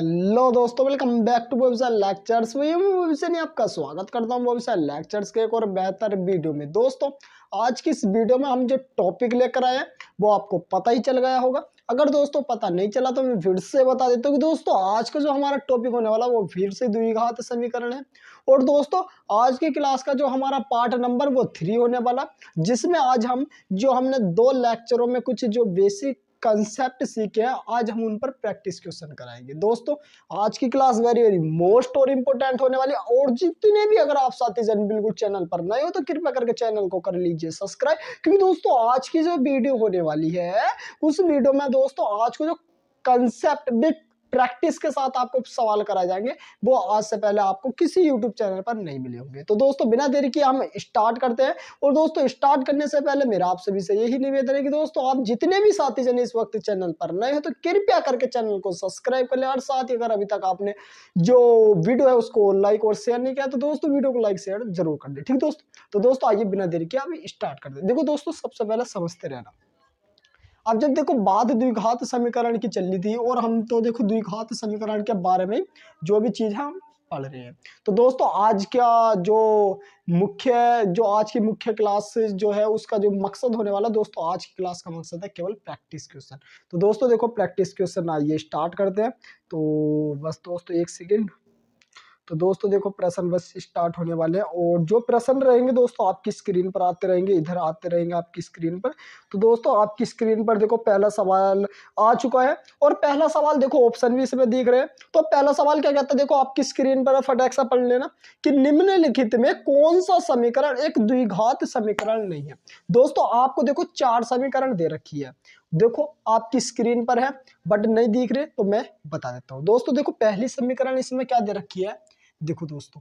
Hello दोस्तों, welcome back to बॉबिसा lectures. मैं बॉबिसा आपका स्वागत करता हूं बॉबिसा लेक्चर्स के एक और बेहतर वीडियो में। दोस्तों, आज की इस वीडियो में हम जो टॉपिक लेकर आए हैं वो आपको पता ही चल गया होगा। अगर दोस्तों पता नहीं चला तो मैं फिर से बता देता हूँ कि दोस्तों आज का जो हमारा टॉपिक होने वाला वो फिर से द्विघात समीकरण है। और दोस्तों आज की क्लास का जो हमारा पार्ट नंबर वो 3 होने वाला, जिसमें आज हम जो हमने 2 लेक्चरों में कुछ जो बेसिक कंसेप्ट सीखे हैं आज हम उन पर प्रैक्टिस क्वेश्चन कराएंगे। दोस्तों आज की क्लास वेरी वेरी मोस्ट और इम्पोर्टेंट होने वाली है। और जितने भी अगर आप साथी जन बिल्कुल चैनल पर नए हो तो कृपया करके चैनल को कर लीजिए सब्सक्राइब, क्योंकि दोस्तों आज की जो वीडियो होने वाली है उस वीडियो में दोस्तों आज को जो कंसेप्ट प्रैक्टिस के साथ आपको सवाल कराए जाएंगे वो आज से पहले आपको किसी यूट्यूब चैनल पर नहीं मिले होंगे। तो दोस्तों बिना देरी किए हम स्टार्ट करते हैं। और दोस्तों स्टार्ट करने से पहले मेरा आपसे भी यही निवेदन है कि दोस्तों आप जितने भी साथी जन इस वक्त चैनल पर नए हो तो कृपया करके चैनल को सब्सक्राइब कर ले। और साथ ही अगर अभी तक आपने जो वीडियो है उसको लाइक और शेयर नहीं किया तो दोस्तों वीडियो को लाइक शेयर जरूर कर दे। ठीक दोस्तों, तो दोस्तों आइए बिना देरी किए अभी स्टार्ट करते हैं। देखो दोस्तों सबसे पहले समझते रहना। अब जब देखो बात द्विघात समीकरण की चल रही थी और हम तो देखो द्विघात समीकरण के बारे में जो भी चीज है हम पढ़ रहे हैं। तो दोस्तों आज का जो आज की मुख्य क्लास जो है उसका जो मकसद होने वाला दोस्तों आज की क्लास का मकसद है केवल प्रैक्टिस क्वेश्चन। तो दोस्तों देखो प्रैक्टिस क्वेश्चन आइए स्टार्ट करते हैं। तो बस दोस्तों एक सेकेंड। तो दोस्तों देखो प्रश्न बस स्टार्ट होने वाले हैं और जो प्रश्न रहेंगे दोस्तों आपकी स्क्रीन पर आते रहेंगे, इधर आते रहेंगे आपकी स्क्रीन पर। तो दोस्तों आपकी स्क्रीन पर देखो पहला सवाल आ चुका है और पहला सवाल देखो ऑप्शन भी इसमें दिख रहे हैं। तो पहला सवाल क्या कहता है देखो आपकी स्क्रीन पर फटाक से पढ़ लेना कि निम्नलिखित में कौन सा समीकरण एक द्विघात समीकरण नहीं है। दोस्तों आपको देखो 4 समीकरण दे रखी है, देखो आपकी स्क्रीन पर है बट नहीं दिख रहे तो मैं बता देता हूं। दोस्तों देखो पहली समीकरण इसमें क्या दे रखी है, देखो दोस्तों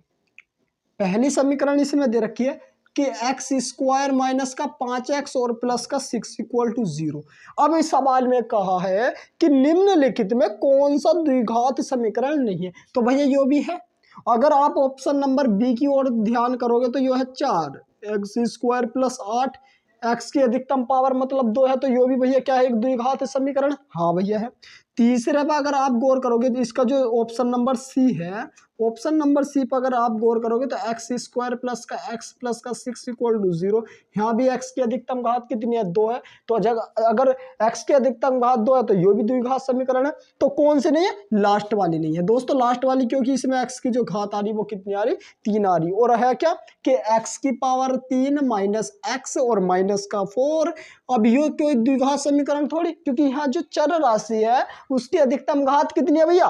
पहली समीकरण इसमें दे रखी है कि एक्स स्क्वायर माइनस का 5x और प्लस का 6 इक्वल टू 0। अब इस सवाल में कहा है कि निम्नलिखित में कौन सा द्विघात समीकरण नहीं है। तो भैया यो भी है। अगर आप ऑप्शन नंबर बी की ओर ध्यान करोगे तो यो है 4 एक्स स्क्वायर प्लस 8 एक्स की अधिकतम पावर मतलब 2 है। तो यो भी भैया क्या है, एक द्विघात समीकरण। हाँ भैया है। तीसरे पर अगर आप गौर करोगे तो इसका जो ऑप्शन नंबर सी है, ऑप्शन नंबर सी पर अगर आप गौर करोगे तो एक्स स्क्वायर प्लस का एक्स प्लस का 6 इक्वल टू 0। यहाँ भी एक्स की अधिकतम घात कितनी है, 2 है। तो अगर एक्स की अधिकतम घात 2 है तो ये भी द्विघात समीकरण है। तो कौन सी नहीं है, लास्ट वाली नहीं है दोस्तों, लास्ट वाली, क्योंकि इसमें एक्स की जो घात आ रही वो कितनी आ रही, 3 आ रही। और है क्या कि एक्स की पावर 3 माइनस एक्स और माइनस का 4। अब ये कोई द्विघात समीकरण थोड़ी, क्योंकि यहाँ जो चर राशि है उसकी अधिकतम घात कितनी है भैया,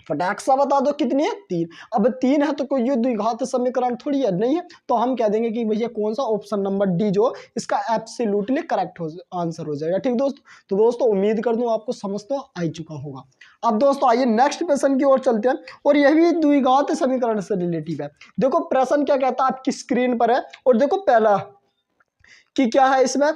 फटाक सा बता दो कितनी है, 3। अब 3 है तो कोई ये द्विघात समीकरण थोड़ी है, नहीं है। तो हम कह देंगे कि भैया कौन सा, ऑप्शन नंबर डी जो इसका एब्सोल्युटली करेक्ट आंसर हो जाएगा। ठीक दोस्तों, तो दोस्तों उम्मीद कर दूं आपको समझ तो आ ही चुका होगा। अब दोस्तों आइए नेक्स्ट प्रश्न की ओर चलते हैं और यह भी द्विघात समीकरण से रिलेटिव है। देखो प्रश्न क्या कहता है आपकी स्क्रीन पर है और देखो पहला कि क्या है इसमें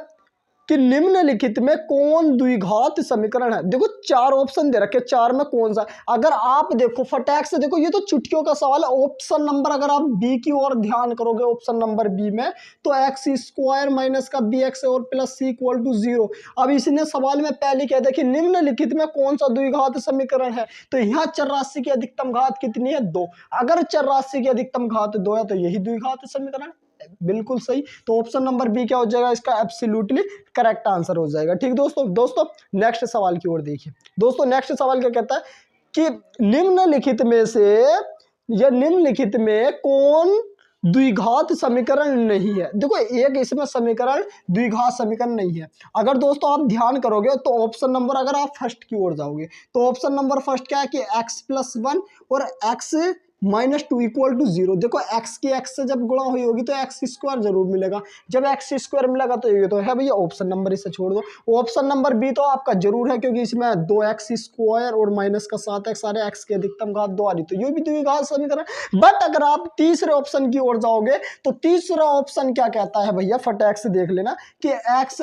कि निम्नलिखित में कौन द्विघात समीकरण है। देखो 4 ऑप्शन दे रखे, 4 में कौन सा। अगर आप देखो फटाक से देखो, ये तो चुटकियों का सवाल है। ऑप्शन नंबर अगर आप बी की ओर ध्यान करोगे, ऑप्शन नंबर बी में तो एक्स स्क्वायर माइनस का बी एक्स और प्लस सी इक्वल टू 0। अब इसने सवाल में पहले क्या देखिए, निम्नलिखित में कौन सा द्विघात समीकरण है। तो यहाँ चर राशि की अधिकतम घात कितनी है, 2। अगर चर राशि की अधिकतम घात 2 है तो यही द्विघात समीकरण है। बिल्कुल सही। तो ऑप्शन नंबर बी क्या हो जाएगा, इसका एब्सोल्युटली करेक्ट आंसर हो जाएगा। ठीक दोस्तों नेक्स्ट सवाल की ओर देखिए। दोस्तों नेक्स्ट सवाल क्या कहता है कि निम्नलिखित में से या निम्नलिखित में कौन द्विघात समीकरण नहीं है। देखो एक इसमें समीकरण द्विघात समीकरण नहीं है। अगर दोस्तों आप ध्यान करोगे तो ऑप्शन नंबर, अगर आप फर्स्ट की ओर जाओगे तो ऑप्शन नंबर फर्स्ट क्या है कि एक्स प्लस 1 और एक्स माइनस 2 इक्वल टू 0। देखो एक्स की एक्स से जब गुणा हुई होगी तो एक्स स्क्वायर जरूर मिलेगा। जब एक्स स्क्वायर मिलेगा तो ये तो है भैया ऑप्शन नंबर, इसे छोड़ दो। ऑप्शन नंबर बी तो आपका जरूर है, क्योंकि इसमें 2x स्क्वायर और माइनस का 7x सारे एक्स की अधिकतम घात 2 आ रही, तो ये भी द्विघात समीकरण। बट अगर आप तीसरे ऑप्शन की ओर जाओगे तो तीसरा ऑप्शन क्या कहता है भैया, फटाक से देख लेना कि एक्स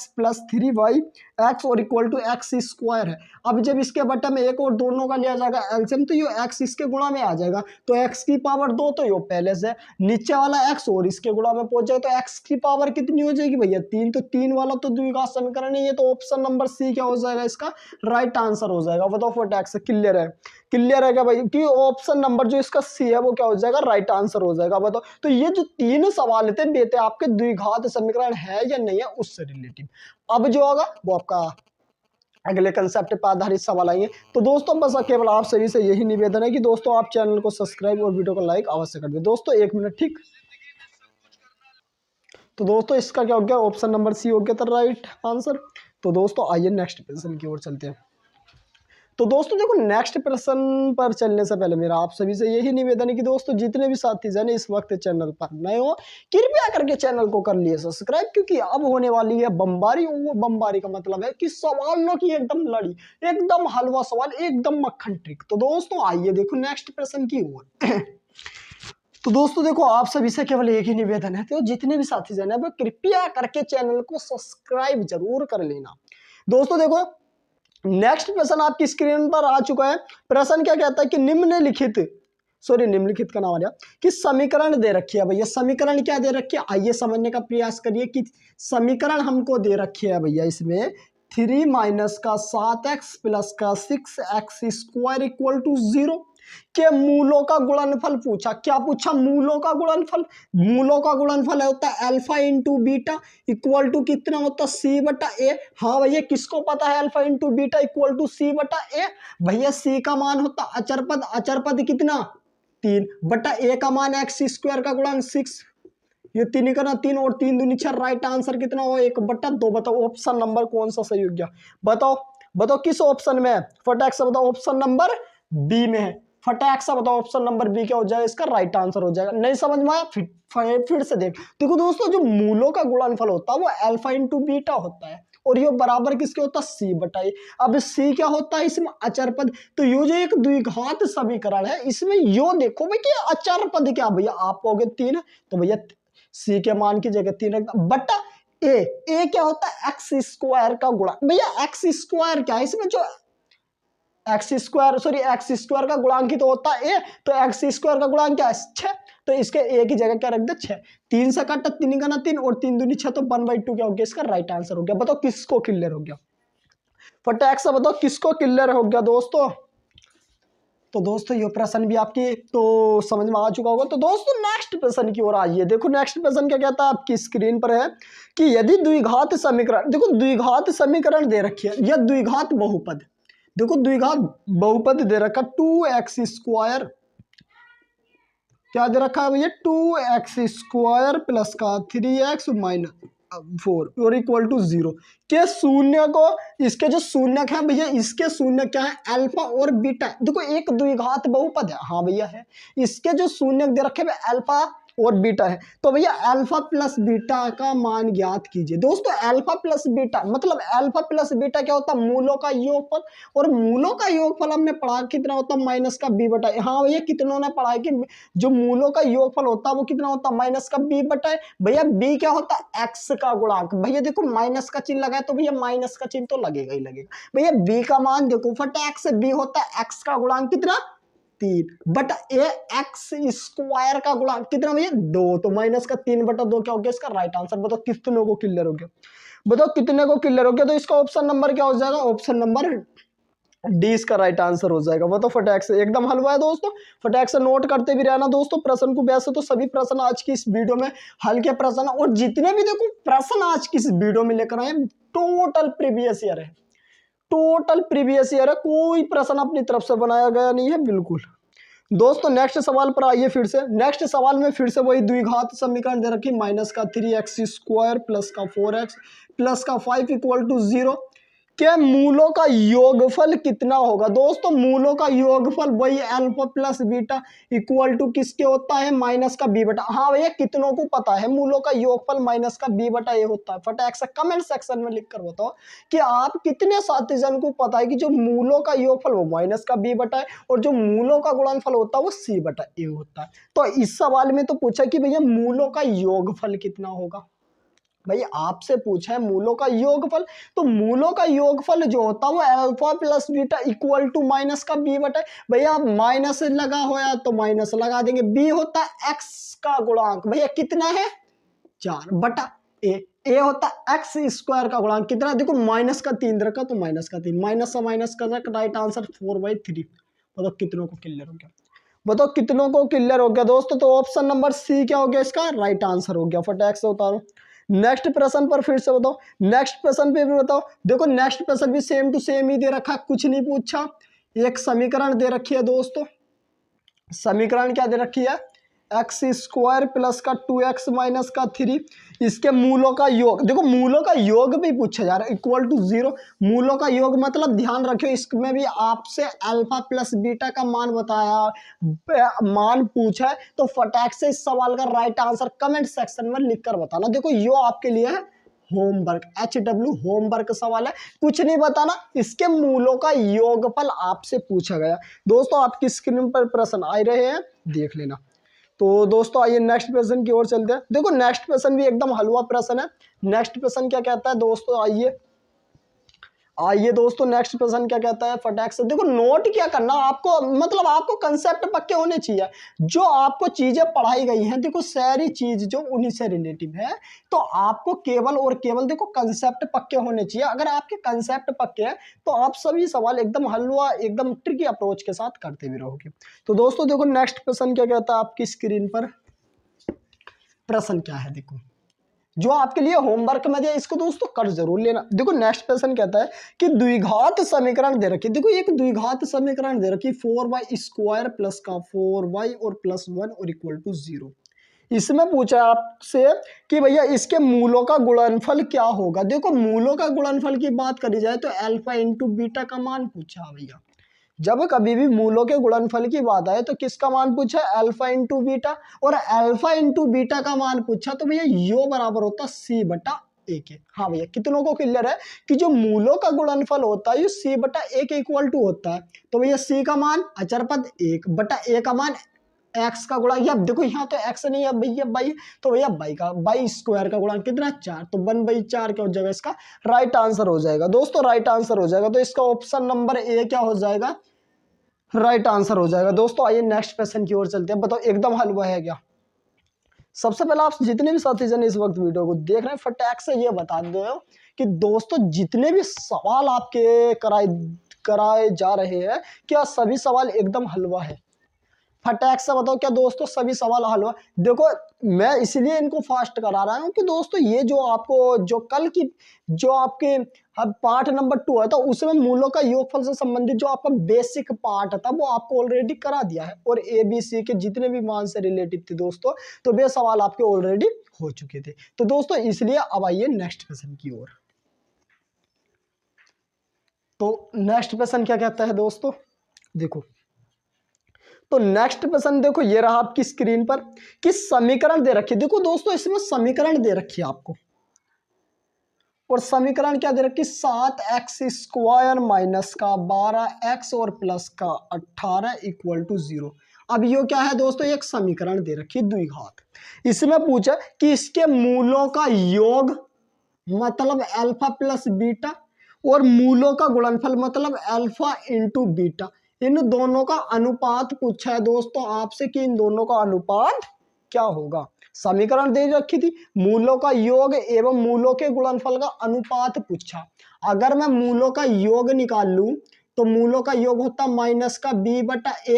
प्लस 3y एक्स और इक्वल टू एक्स स्क्वायर है। अब जब इसके बटे में एक और दोनों का लिया जाएगा एलसीएम तो ये एक्स इसके गुणा में आ जाएगा, तो एक्स की पावर 2 तो ये पहले से नीचे वाला एक्स और इसके गुणा में पहुंच जाए तो एक्स की पावर कितनी हो जाएगी भैया 3, तो 3 वाला तो द्विघात समीकरण है ये, तो ऑप्शन नंबर सी क्या हो जाएगा इसका राइट आंसर हो जाएगा। बताओ फटाक से क्लियर है, क्लियर है क्या भाई कि ऑप्शन नंबर जो इसका सी है वो क्या हो जाएगा राइट आंसर हो जाएगा। बताओ तो ये जो 3 सवाल थे बेटे आपके द्विघात समीकरण है या नहीं है उससे रिलेटिव। अब जो होगा वो आपका अगले कंसेप्ट पर आधारित सवाल आएंगे। तो दोस्तों बस केवल आप सभी से यही निवेदन है कि दोस्तों आप चैनल को सब्सक्राइब और वीडियो को लाइक अवश्य कर दे। दोस्तों 1 मिनट, ठीक। तो दोस्तों इसका क्या हो गया ऑप्शन नंबर सी हो गया था राइट आंसर। तो दोस्तों आइए नेक्स्ट क्वेश्चन की ओर चलते हैं। तो दोस्तों देखो नेक्स्ट प्रश्न पर चलने से पहले मेरा आप सभी से यही निवेदन है कि दोस्तों जितने भी साथी जन इस वक्त चैनल पर नए हो कृपया करके चैनल को कर लिए सब्सक्राइब, क्योंकि अब होने वाली है बमबारी। वो बमबारी का मतलब है कि सवालों की एकदम लड़ी, एकदम हलवा सवाल, एकदम मक्खन ट्रिक। तो दोस्तों आइए देखो नेक्स्ट प्रश्न की ओर। तो दोस्तों देखो आप सभी से केवल एक ही निवेदन है, तो जितने भी साथी जन है वो कृपया करके चैनल को सब्सक्राइब जरूर कर लेना। दोस्तों देखो नेक्स्ट प्रश्न आपकी स्क्रीन पर आ चुका है। प्रश्न क्या कहता है कि निम्नलिखित का नाम आ गया कि समीकरण दे रखी है भैया। समीकरण क्या दे रखी है आइए समझने का प्रयास करिए कि समीकरण हमको दे रखी है भैया इसमें 3 माइनस का 7x प्लस का 6x स्क्वायर इक्वल टू 0 के मूलों का गुणनफल पूछा। क्या पूछा मूलों का गुणनफल। मूलों का गुणनफल होता है alpha into beta equal to कितना होता है सी बटा ए। हाँ भैया किसको पता है alpha into beta equal to C बटा ए। भैया सी का मान होता अचर पद, अचर पद कितना 3 बटा ए का मान एक्स स्क्वायर का गुणांक 6, ये 3 करना 3 और 3 दूनी 6, राइट आंसर कितना हो 1 बटा 2। बताओ ऑप्शन नंबर कौन सा सही हो गया। बताओ बताओ किस ऑप्शन में है फटाक से बताओ। ऑप्शन नंबर बी में है। फटाक से बताओ ऑप्शन नंबर बी क्या हो जाएगा इसका राइट आंसर हो जाएगा। नहीं समझ में आया फिर से देखो दोस्तों जो मूलों का गुणनफल होता है वो अल्फा इंटू बीटा होता है और ये बराबर किसके होता है सी बटा ए। अब सी क्या होता है इसमें अचर पद, तो ये जो एक द्विघात समीकरण है इसमें यो देखो भाई कि अचर पद क्या भैया आप कहोगे 3 तो भैया सी के मान की जगह 3 रखता बटा ए क्या होता है एक्स स्क्वायर का गुणा। भैया एक्स स्क्वायर क्या है इसमें जो एक्स स्क्वायर का गुणांक ही तो होता है ए, तो एक्स स्क्वायर का गुणांक क्या है 6, तो इसके ए की जगह क्या रख दे 6। 3 से काटा 3 का ना 3 और 3 दूनी 6 तो 1/2 क्या हो गया इसका राइट आंसर हो गया। बताओ किसको क्लियर हो गया फटाक से बताओ किसको क्लियर हो गया दोस्तों। तो दोस्तों ये प्रश्न भी आपकी तो समझ में आ चुका होगा। तो दोस्तों नेक्स्ट प्रश्न की ओर आइए। देखो नेक्स्ट प्रश्न क्या कहता है आपकी स्क्रीन पर है कि यदि द्विघात समीकरण, देखो द्विघात समीकरण दे रखी है या द्विघात बहुपद, देखो द्विघात बहुपद दे रखा 2x स्क्वायर, क्या दे रखा है भैया 2x स्क्वायर प्लस का 3x माइनस 4 और इक्वल टू 0 के शून्य को, इसके जो शून्यक है भैया इसके शून्य क्या है अल्फा और बीटा। देखो एक द्विघात बहुपद है, हाँ भैया है, इसके जो शून्यक दे रखे हैं अल्फा और बीटा है, तो भैया अल्फा प्लस बीटा का मान ज्ञात कीजिए। दोस्तों अल्फा प्लस बीटा मतलब अल्फा प्लस बीटा क्या होता है मूलों का योगफल, और मूलों का योगफल हमने पढ़ा कितना होता है माइनस का बी बटा। हाँ भैया कितनों ने पढ़ा है कि जो मूलों का योगफल होता है वो कितना होता है माइनस का बी बटा। भैया बी क्या होता है एक्स का गुणांक। भैया देखो माइनस का चिन्ह लगा है तो भैया माइनस का चिन्ह तो लगेगा ही लगेगा। भैया बी का मान देखो फटाक से बी होता है एक्स का गुणांक कितना 3 बटा ए एक्स स्क्वायर का गुणांक कितना भैया 2, तो माइनस का 3 बटा 2 क्या हो गया इसका राइट आंसर। बताओ कितने को क्लियर हो गया, बताओ कितने को क्लियर हो गया। तो इसका ऑप्शन नंबर क्या हो जाएगा ऑप्शन नंबर डी इसका राइट आंसर हो जाएगा। बताओ फटाक से एकदम हलवा है दोस्तों, फटाक से नोट करते भी रहना दोस्तों प्रश्न को। वैसे तो सभी प्रश्न आज की इस वीडियो में हल्के प्रश्न और जितने भी देखो प्रश्न आज की इस वीडियो में लेकर आए टोटल प्रीवियस ईयर है, टोटल प्रीवियस ईयर है, कोई प्रश्न अपनी तरफ से बनाया गया नहीं है बिल्कुल। दोस्तों नेक्स्ट सवाल पर आइए फिर से। नेक्स्ट सवाल में फिर से वही द्विघात समीकरण दे रखी माइनस का 3x स्क्वायर प्लस का 4x प्लस का 5 इक्वल टू 0 के मूलों का योगफल कितना होगा। दोस्तों मूलों का योगफल वही alpha plus beta equal to किसके होता है माइनस का बी बटा। हाँ भैया कितनों को पता है मूलों का योगफल माइनस का बी बटा ए होता है। फटाक से कमेंट सेक्शन में लिख कर बताओ कि आप कितने साथी जन को पता है कि जो मूलों का योगफल वो माइनस का बी बटा है और जो मूलों का गुणनफल होता है वो सी बटा ए होता है। तो इस सवाल में तो पूछा कि भैया मूलों का योगफल कितना होगा। भाई आपसे पूछा है मूलों का योगफल, तो मूलों का योगफल जो होता है वो alpha plus beta equal to minus का बी बटा, भैया माइनस लगा होया तो माइनस लगा देंगे, बी होता है एक्स का गुणांक, भैया कितना है 4 बटा ए होता है एक्स स्क्वायर का गुणांक कितना, देखो माइनस का 3 रखा तो माइनस का 3, माइनस से माइनस का राइट आंसर 4/3। बताओ कितनों को क्लियर हो गया, बताओ कितनों को क्लियर हो गया दोस्तों। तो ऑप्शन नंबर सी क्या हो गया इसका राइट आंसर हो गया। फटाक से उतारो नेक्स्ट प्रश्न पर फिर से बताओ, नेक्स्ट प्रश्न पे भी बताओ। देखो नेक्स्ट प्रश्न भी सेम टू सेम ही दे रखा, कुछ नहीं पूछा। एक समीकरण दे रखी है दोस्तों, समीकरण क्या दे रखी है, एक्स स्क्वायर प्लस का 2x माइनस का 3, इसके मूलों का योग, देखो मूलों का योग भी पूछा जा रहा है इक्वल टू 0। मूलों का योग मतलब ध्यान रखियो इसमें भी आपसे अल्फा प्लस बीटा का मान बताया, मान पूछा है, तो फटाक से इस सवाल का राइट आंसर कमेंट सेक्शन में लिखकर बताना। देखो यो आपके लिए है होमवर्क, HW होमवर्क सवाल है, कुछ नहीं बताना, इसके मूलों का योगफल आपसे पूछा गया। दोस्तों आपकी स्क्रीन पर प्रश्न आ रहे हैं, देख लेना। तो दोस्तों आइए नेक्स्ट प्रश्न की ओर चलते हैं। देखो नेक्स्ट प्रश्न भी एकदम हलवा प्रश्न है। नेक्स्ट प्रश्न क्या कहता है दोस्तों, आइए आइए दोस्तों नेक्स्ट प्रश्न क्या कहता है फटाक से। देखो नोट क्या करना आपको, मतलब आपको कंसेप्ट पक्के होने चाहिए। जो आपको चीजें पढ़ाई गई हैं, देखो सारी चीज जो उन्हीं से रिलेटिव है, तो आपको केवल और केवल देखो कंसेप्ट पक्के होने चाहिए। अगर आपके कंसेप्ट पक्के हैं तो आप सभी सवाल एकदम हलवा एकदम ट्रिकी अप्रोच के साथ करते भी रहोगे। तो दोस्तों देखो नेक्स्ट प्रश्न क्या कहता है, आपकी स्क्रीन पर प्रश्न क्या है, देखो जो आपके लिए होमवर्क में दिया इसको दोस्तों कर जरूर लेना। देखो नेक्स्ट क्वेश्चन कहता है कि द्विघात समीकरण दे रखी, देखो एक द्विघात समीकरण दे रखी 4y स्क्वायर प्लस का 4y और प्लस 1 और इक्वल टू 0। इसमें पूछा आपसे कि भैया इसके मूलों का गुणनफल क्या होगा। देखो मूलों का गुणनफल की बात करी जाए तो अल्फा इंटू बीटा का मान पूछा भैया। जब कभी भी मूलों के गुणनफल की बात आए तो किसका मान पूछा, अल्फा इंटू बीटा, और अल्फा इंटू बीटा का मान पूछा तो भैया यो बराबर होता सी बटा ए के। हाँ भैया कितनों को क्लियर है कि जो मूलों का गुणनफल होता है ये सी बटा ए के इक्वल टू होता है। तो भैया सी का मान अचर पद 1 बटा ए का मान एक्स का गुणा, या देखो यहाँ तो एक्स नहीं है भैया बाई, तो भैया बाई का बाई स्क्वायर का गुणा कितना 4, तो 1/4 की जगह इसका राइट आंसर हो जाएगा। दोस्तों राइट आंसर हो जाएगा, तो इसका ऑप्शन नंबर ए क्या हो जाएगा, राइट आंसर हो जाएगा। दोस्तों आइए नेक्स्ट क्वेश्चन की ओर चलते हैं। बताओ एकदम हलवा है क्या। सबसे पहले आप जितने भी साथी जन इस वक्त वीडियो को देख रहे हैं फटाक से ये बता दो कि दोस्तों जितने भी सवाल आपके कराए कराए जा रहे हैं क्या सभी सवाल एकदम हलवा है। फटाक से बताओ क्या दोस्तों सभी सवाल हल हुआ। देखो मैं इसलिए इनको फास्ट करा रहा हूं कि दोस्तों ये जो आपको जो कल की जो आपके अब पार्ट नंबर 2 है तो उसमें मूलों का योगफल से संबंधित जो आपका बेसिक पार्ट था वो आपको ऑलरेडी करा दिया है, और ABC के जितने भी मान से रिलेटिव थे दोस्तों तो वे सवाल आपके ऑलरेडी हो चुके थे। तो दोस्तों इसलिए अब आइए नेक्स्ट क्वेश्चन की ओर। तो नेक्स्ट क्वेश्चन क्या कहता है दोस्तों, देखो तो नेक्स्ट प्रश्न देखो ये रहा आपकी स्क्रीन पर कि समीकरण दे रखी है। देखो दोस्तों इसमें समीकरण दे रखी है आपको, और समीकरण क्या दे रखी, 7x स्क्वायर माइनस का 12x और प्लस का 18 इक्वल टू 0। अब ये क्या है दोस्तों, एक समीकरण दे रखी है द्विघात। इसमें पूछा कि इसके मूलों का योग मतलब अल्फा प्लस बीटा, और मूलों का गुणनफल मतलब अल्फा इंटू बीटा, इन दोनों का अनुपात पूछा है दोस्तों आपसे कि इन दोनों का अनुपात क्या होगा। समीकरण दे रखी थी, मूलों का योग एवं मूलों के गुणनफल का अनुपात पूछा। अगर मैं मूलों का योग निकाल लूं तो मूलों का योग होता माइनस का बी बटा ए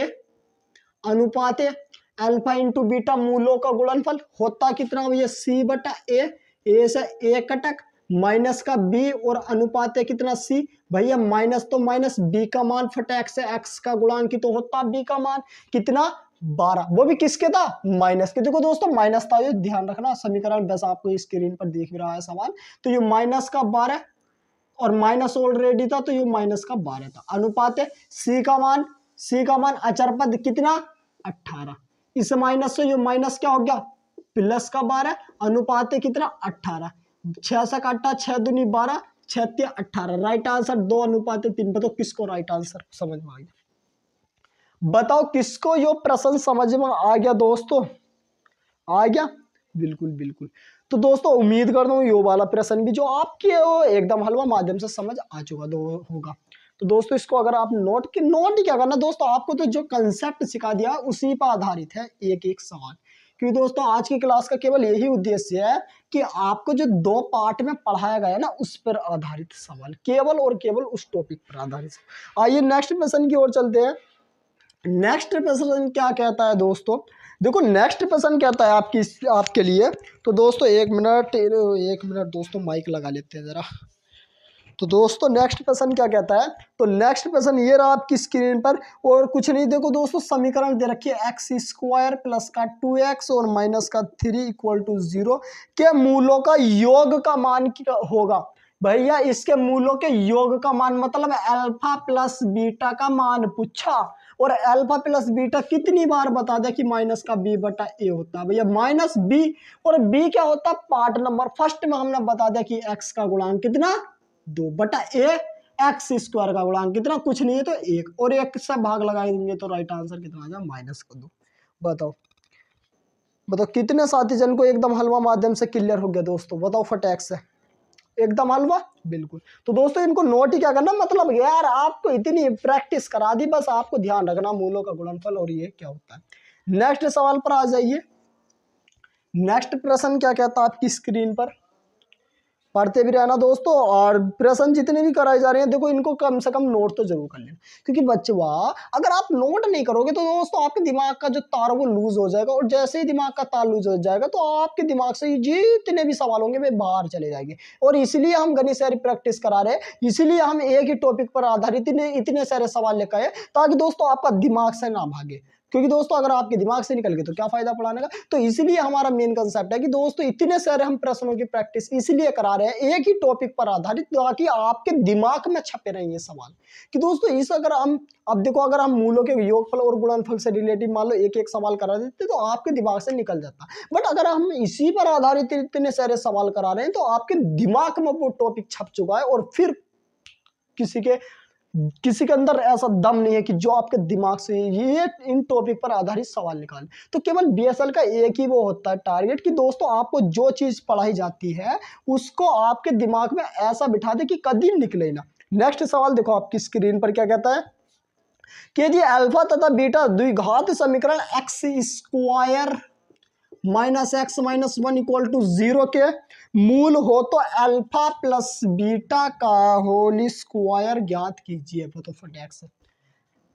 अनुपात अल्फा इंटू बीटा, मूलों का गुणनफल होता कितना भैया सी बटा ए से ए कटक माइनस का बी और अनुपात है कितना सी, भैया माइनस तो माइनस बी का मान फटाक से एक्स का गुणांक तो होता बी का मान कितना 12, वो भी किसके था माइनस के। देखो दोस्तों माइनस था, ये ध्यान रखना समीकरण बस आपको स्क्रीन पर देख रहा है सवाल, तो ये माइनस का 12 और माइनस ऑलरेडी था तो ये माइनस का 12 था। अनुपात है सी का मान अचर पद कितना 18, इस माइनस से जो माइनस क्या हो गया प्लस का 12, अनुपात है कितना 18, 6 से काटा 6 दूनी 12 6 तिया 18, राइट आंसर 2 अनुपात 3। बताओ किसको राइट आंसर समझ में आ गया, बताओ किसको यो प्रश्न समझ में आ गया दोस्तों, आ गया बिल्कुल बिल्कुल। तो दोस्तों उम्मीद करता हूँ ये वाला प्रश्न भी जो आपके एकदम हलवा माध्यम से समझ आ चुका होगा। तो दोस्तों इसको अगर आप नोट ही क्या करना दोस्तों, आपको तो जो कंसेप्ट सिखा दिया उसी पर आधारित है एक एक सवाल। क्योंकि दोस्तों आज की क्लास का केवल यही उद्देश्य है कि आपको जो 2 पार्ट में पढ़ाया गया है ना उस पर आधारित सवाल, केवल और केवल उस टॉपिक पर आधारित। आइए नेक्स्ट प्रश्न की ओर चलते हैं। नेक्स्ट प्रश्न क्या कहता है दोस्तों, देखो नेक्स्ट प्रश्न कहता है आपके लिए। तो दोस्तों एक मिनट दोस्तों माइक लगा लेते हैं जरा। तो दोस्तों नेक्स्ट प्रश्न क्या कहता है, तो नेक्स्ट प्रश्न ये रहा आपकी स्क्रीन पर, और कुछ नहीं, देखो दोस्तों समीकरण दे रखी है एक्स स्क्वायर प्लस का 2x और माइनस का 3 इक्वल टू 0 के मूलों का योग का मान क्या होगा। भैया इसके मूलों के योग का मान मतलब अल्फा प्लस बीटा का मान पूछा, और अल्फा प्लस बीटा कितनी बार बता दे कि माइनस का बी बटा ए होता है। भैया माइनस बी, और बी क्या होता है पार्ट नंबर फर्स्ट में हमने बता दिया कि एक्स का गुणांक कितना 2 बटा ए एक्स स्क्वायर का गुणांक कितना कुछ नहीं है तो 1, और 1 से भाग लगाएंगे तो राइट आंसर कितना आ जाए माइनस का 2। बताओ बताओ कितने साथी जन को एकदम हलवा माध्यम से क्लियर हो गया दोस्तों, बताओ फटाक से एकदम हलवा बिल्कुल। तो दोस्तों इनको नोट ही क्या करना, मतलब यार आपको इतनी प्रैक्टिस करा दी, बस आपको ध्यान रखना मूलों का गुणनफल और ये क्या होता है। नेक्स्ट सवाल पर आ जाइए। नेक्स्ट प्रश्न क्या कहता है आपकी स्क्रीन पर, पढ़ते भी रहना दोस्तों, और प्रश्न जितने भी कराए जा रहे हैं देखो इनको कम से कम नोट तो जरूर कर लेना, क्योंकि बच्चे वाह अगर आप नोट नहीं करोगे तो दोस्तों आपके दिमाग का जो तार वो लूज हो जाएगा, और जैसे ही दिमाग का तार लूज हो जाएगा तो आपके दिमाग से जितने भी सवाल होंगे वे बाहर चले जाएंगे। और इसलिए हम घनी सारी प्रैक्टिस करा रहे हैं, इसीलिए हम एक ही टॉपिक पर आधारित इतने सारे सवाल लेकर आए ताकि दोस्तों आपका दिमाग से ना भागे। क्योंकि दोस्तों अगर आपके दिमाग से निकल गए तो क्या फायदा पढ़ाने का। तो इसलिए हमारा मेन कंसेप्ट है कि दोस्तों इतने सारे हम प्रश्नों की प्रैक्टिस इसलिए करा रहे हैं एक ही टॉपिक पर आधारित, ताकि आपके दिमाग में छपे रहे ये सवाल। कि दोस्तों इस अगर हम अब देखो अगर हम मूलों के योगफल और गुणनफल से रिलेटेड मान लो एक एक सवाल करा देते तो आपके दिमाग से निकल जाता, बट अगर हम इसी पर आधारित इतने सारे सवाल करा रहे हैं तो आपके दिमाग में वो टॉपिक छप चुका है, और फिर किसी के अंदर ऐसा दम नहीं है कि जो आपके दिमाग से ये इन टॉपिक पर आधारित सवाल निकाले। तो केवल बीएसएल का एक ही वो होता है टारगेट कि दोस्तों आपको जो चीज पढ़ाई जाती है उसको आपके दिमाग में ऐसा बिठा दे कि कभी निकले ना। नेक्स्ट सवाल देखो आपकी स्क्रीन पर क्या कहता है कि यदि अल्फा तथा बीटा द्विघात समीकरण x square minus x minus 1 equal to 0 के मूल हो तो अल्फा प्लस बीटा का होल स्क्वायर ज्ञात कीजिए। तो फटाक से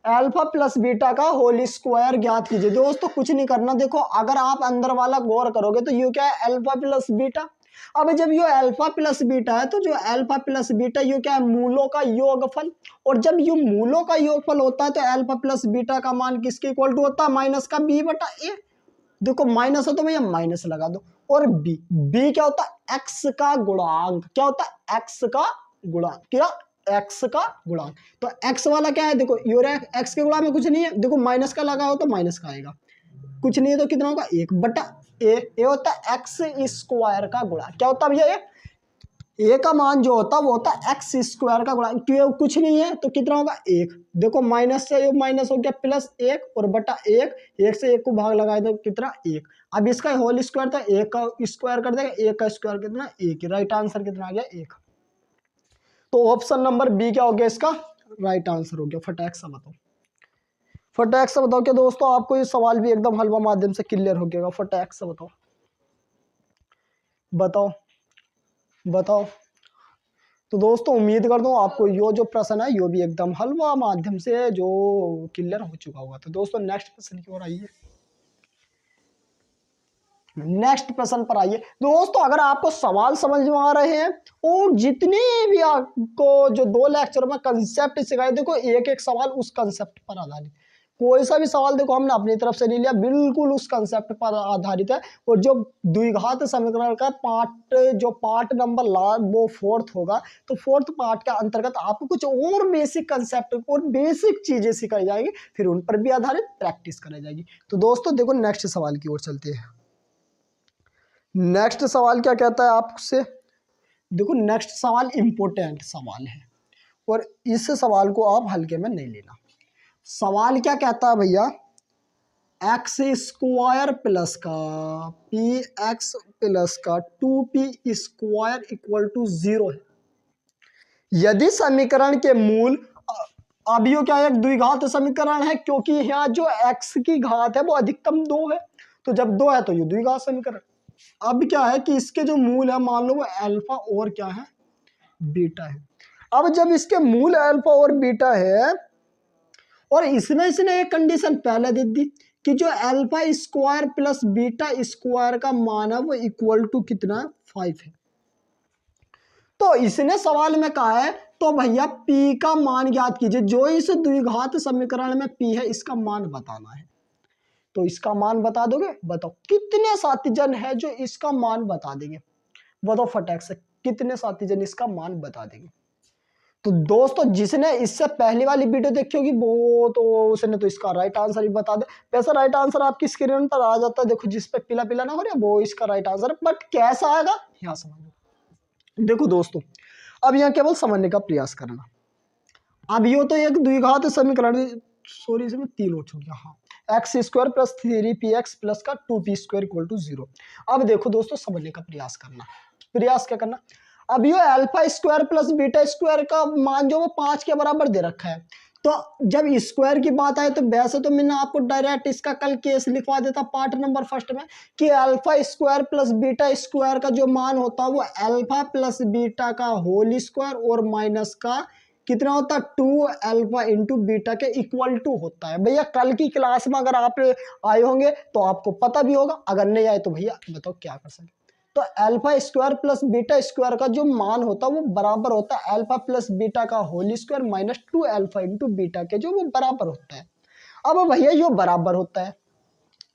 अल्फा प्लस बीटा का होल स्क्वायर ज्ञात कीजिए। दोस्तों कुछ नहीं करना, देखो अगर आप अंदर वाला गौर करोगे तो ये क्या है अल्फा प्लस बीटा। अब जब ये अल्फा प्लस बीटा है तो जो अल्फा प्लस बीटा ये क्या है मूलों का योगफल, और जब ये मूलों का योगफल होता है तो अल्फा प्लस बीटा का मान किसके इक्वल टू होता है माइनस का बी बटा ए। देखो माइनस हो तो भैया माइनस लगा दो, और बी बी क्या होता है एक्स का गुणांक, क्या होता है एक्स का गुणांक, क्या एक्स का गुणांक। तो एक्स वाला क्या है देखो योर एक्स के गुणा में कुछ नहीं है, देखो माइनस का लगा हो तो माइनस का आएगा, कुछ नहीं है तो कितना होगा 1 बटा ए होता है एक्स स्क्वायर का गुणा, क्या होता है भैया ए का मान जो होता है वो होता है एक्स स्क्वायर का गुणा, क्यों कुछ नहीं है तो कितना होगा 1। देखो माइनस से माइनस हो गया प्लस 1 और बटा 1, 1 से 1 को भाग लगाए तो कितना 1। अब इसका होल स्क्वायर था 1 का स्क्वायर कर देगा, 1 का स्क्वायर कितना 1, राइट आंसर कितना आ गया 1। तो ऑप्शन नंबर बी क्या हो गया इसका राइट आंसर हो गया। फटाक से बताओ, फटाक से बताओ क्या दोस्तों आपको ये सवाल भी एकदम हलवा माध्यम से क्लियर हो गया, फटाक से बताओ बताओ बताओ। तो दोस्तों उम्मीद करता हूँ आपको यो जो प्रश्न है यो भी एकदम हलवा माध्यम से जो क्लियर हो चुका होगा। तो दोस्तों नेक्स्ट प्रश्न की ओर आइए, नेक्स्ट प्रश्न पर आइए। दोस्तों अगर आपको सवाल समझ में आ रहे हैं और जितने भी आपको जो 2 लेक्चर में कंसेप्ट सिखाए देखो एक एक सवाल उस कंसेप्ट पर आधारित, कोई सा भी सवाल देखो हमने अपनी तरफ से नहीं लिया, बिल्कुल उस कंसेप्ट पर आधारित है। और जो द्विघात समीकरण का पार्ट नंबर वो 4th होगा, तो 4th पार्ट के अंतर्गत आपको कुछ और बेसिक कंसेप्ट और बेसिक चीजें सिखाई जाएगी, फिर उन पर भी आधारित प्रैक्टिस कराई जाएगी। तो दोस्तों देखो नेक्स्ट सवाल की ओर चलते हैं। नेक्स्ट सवाल क्या कहता है आपसे, देखो नेक्स्ट सवाल इंपॉर्टेंट सवाल है और इस सवाल को आप हल्के में नहीं लेना। सवाल क्या कहता है भैया एक्स स्क्वायर प्लस का पी एक्स प्लस का 2p स्क्वायर इक्वल टू 0 है। यदि समीकरण के मूल, अब यो क्या है, एक द्विघात समीकरण है, क्योंकि यहाँ जो x की घात है वो अधिकतम 2 है, तो जब 2 है तो ये द्विघात समीकरण। अब क्या है कि इसके जो मूल है मान लो वो अल्फा और क्या है, बीटा है। अब जब इसके मूल अल्फा और बीटा है और इसमें इसने एक कंडीशन पहले दे दी कि जो alpha square plus beta square का मान है वो इक्वल टू कितना, 5 है। तो इसने सवाल में कहा है तो भैया p का मान ज्ञात कीजिए, जो इस द्विघात समीकरण में p है इसका मान बताना है। तो इसका मान बता दोगे, बताओ कितने साथीजन है जो इसका मान बता देंगे, बताओ फटाक से कितने साथीजन इसका मान बता देंगे। तो दोस्तों जिसने इससे पहली वाली वीडियो देखी होगी वो तो उसने तो इसका राइट आंसर ही बता दे। वैसे राइट आंसर आपकी स्क्रीन पर आ जाता है, देखो जिस पे पीला पीला ना हो रहा है वो इसका राइट आंसर है, बट कैसा आएगा यहाँ समझो। देखो दोस्तों अब यहाँ केवल समझने का प्रयास करना। अब ये तो एक द्विघात समीकरण, सॉरी इसमें 3 हो चुकी है, हाँ, x square plus 3px plus का 2p स्क्वायर इक्वल टू 0। अब देखो दोस्तों समझने का प्रयास करना, प्रयास क्या करना। अब ये alpha square plus beta square का मान जो वो 5 के बराबर दे रखा है, तो जब स्क्वायर की बात आए तो वैसे तो मैंने आपको डायरेक्ट इसका कल केस लिखवा देता पार्ट नंबर फर्स्ट में कि alpha square plus beta square का जो मान होता है वो अल्फा प्लस बीटा का होल स्क्वायर और माइनस का कितना होता है 2 अल्फा इंटू बीटा के इक्वल टू होता है। भैया कल की क्लास में अगर आप आए होंगे तो आपको पता भी होगा, अगर नहीं आए तो भैया बताओ क्या कर सकते। तो alpha square plus beta square का जो मान होता है वो बराबर होता है अल्फा प्लस बीटा का whole square minus 2 alpha into beta के, जो वो बराबर होता है। अब भैया जो बराबर होता है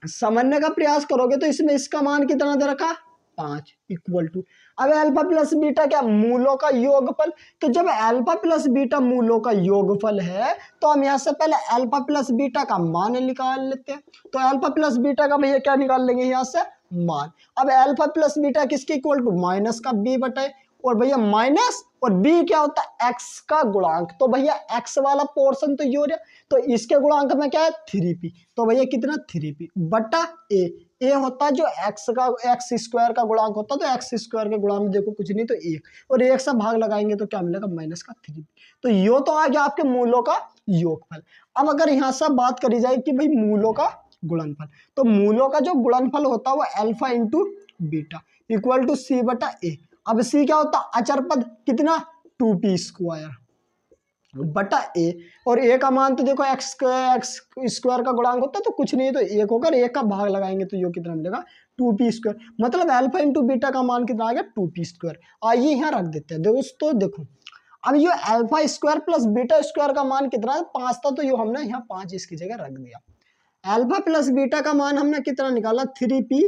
समझने का प्रयास करोगे तो इसमें इसका मान कितना दे रखा, 5 इक्वल टू, अब अल्फा प्लस बीटा क्या, मूलों का योगफल। तो जब अल्फा प्लस बीटा मूलों का योगफल है तो हम यहां से पहले अल्फा प्लस बीटा का मान निकाल लेते हैं। तो अल्फा प्लस बीटा का भैया क्या निकाल लेंगे यहां से, मान। अब अल्फा प्लस बीटा किसके इक्वल टू, माइनस का b बटे, और भैया माइनस और b क्या होता है, x का गुणांक। तो भैया x वाला पोर्शन तो ये हो रहा, तो इसके गुणांक में क्या है 3p, तो भैया कितना 3p बटा a होता है जो x स्क्वायर का गुणांक होता है, तो x स्क्वायर के गुणांक में देखो कुछ नहीं तो 1, और 1 से भाग लगाएंगे तो क्या मिलेगा माइनस का 3p। तो यो तो आ गया आपके मूलों का योगफल। अब अगर यहाँ से बात करी जाए कि भाई मूलों का गुणनफल, तो मूलों का जो गुणनफल होता है वो alpha into beta equal to c बटा a। अब c क्या होता है अचर पद, कितना 2p स्क्वायर बटा a, और a का मान तो देखो x स्क्वायर का गुणांक होता है तो कुछ नहीं है तो 1 होकर 1 का भाग लगाएंगे तो ये कितना मिलेगा 2p स्क्वायर, मतलब अल्फा इंटू बीटा का मान कितना आ गया 2p स्क्वायर। आइए यहाँ रख देते हैं दोस्तों, देखो अब ये alpha square plus beta square का मान कितना है 5 था, तो ये हमने यहाँ 5 इसकी जगह रख दिया। अल्फा प्लस बीटा का मान हमने कितना निकाला 3p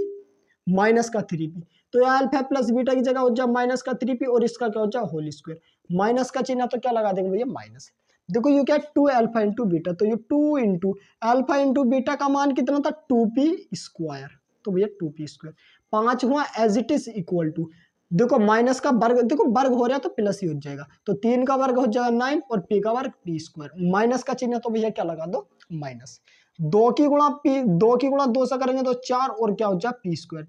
माइनस का 3p, तो अल्फा प्लस बीटा की जगह हो जाए माइनस का 3p और इसका क्या हो जाए होल स्क्वायर, माइनस का चिन्ह तो क्या लगा देंगे भैया माइनस। देखो ये क्या 2 अल्फा इंटू बीटा, तो ये 2 इंटू अल्फा इंटू बीटा का मान कितना था 2p स्क्वायर, तो भैया 2p स्क्वायर 5 हुआ as it is equal to, देखो माइनस का वर्ग, देखो वर्ग हो रहा है तो प्लस ही हो जाएगा, तो 3 का वर्ग हो जाएगा 9 और p का वर्ग p स्क्वायर, माइनस का चिन्ह तो भैया क्या लगा दो माइनस, 2 की गुणा 2 से करेंगे तो 4 और क्या हो जाए p स्क्वायर,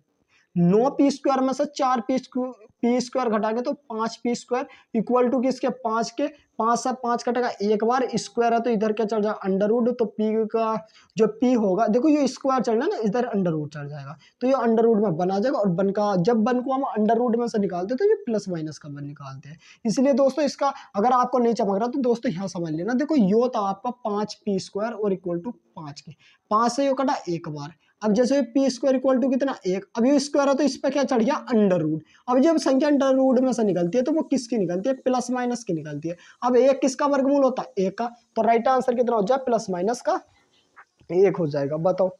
9p स्क्वायर में से 4p स्क्वायर घटाएंगे तो 5p स्क्वायर इक्वल टू किसके 5 के, 5 से 5 कटेगा एक बार स्क्वायर है तो इधर क्या चल जाएगा अंडर रूट, तो p का जो p होगा देखो ये स्क्वायर चल रहा है ना इधर अंडर रूट चल जाएगा, तो ये अंडर रूट में बना जाएगा, और बन का जब बन को हम अंडर रूट में से निकालते हैं तो ये प्लस माइनस का बन निकालते हैं। इसलिए दोस्तों इसका अगर आपको नहीं चमक रहा तो दोस्तों यहाँ समझ लेना, देखो यो था आपका 5p स्क्वायर और इक्वल टू 5 के, 5 से यो कटा एक बार, अब जैसे p स्क्वायर इक्वल टू कितना 1, अब ये स्क्वायर है तो इस पर क्या चढ़ गया अंडर रूट, अब जब संख्या अंडर रूट में से निकलती है तो वो किसकी निकलती है प्लस माइनस की निकलती है। अब 1 किसका वर्गमूल होता है 1 का, तो राइट आंसर कितना हो जाए प्लस माइनस का 1 हो जाएगा। बताओ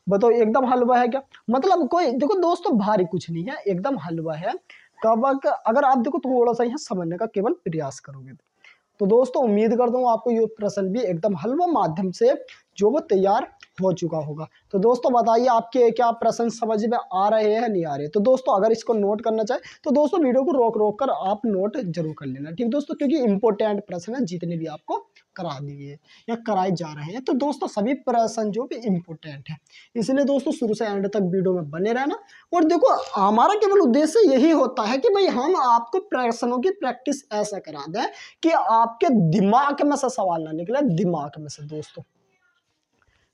बताओ एकदम हलवा है क्या, मतलब कोई देखो दोस्तों भारी कुछ नहीं है, एकदम हलवा है। कब अगर आप देखो थोड़ा सा यहाँ समझने का केवल प्रयास करोगे तो दोस्तों उम्मीद करता हूँ आपको ये प्रश्न भी एकदम हलवा माध्यम से जो वो तैयार हो चुका होगा। तो दोस्तों बताइए आपके क्या प्रश्न समझ में आ रहे हैं नहीं आ रहे, तो दोस्तों अगर इसको नोट करना चाहे तो दोस्तों वीडियो को रोक रोक कर आप नोट जरूर कर लेना, ठीक दोस्तों, क्योंकि इंपॉर्टेंट प्रश्न है जितने भी आपको करा दिए या कराए जा रहे हैं। तो दोस्तों सभी प्रश्न जो भी इम्पोर्टेंट है, इसलिए दोस्तों शुरू से एंड तक वीडियो में बने रहना। और देखो हमारा केवल उद्देश्य यही होता है कि भाई हम आपको प्रश्नों की प्रैक्टिस ऐसा करा दें कि आपके दिमाग में से सवाल ना निकले, दिमाग में से। दोस्तों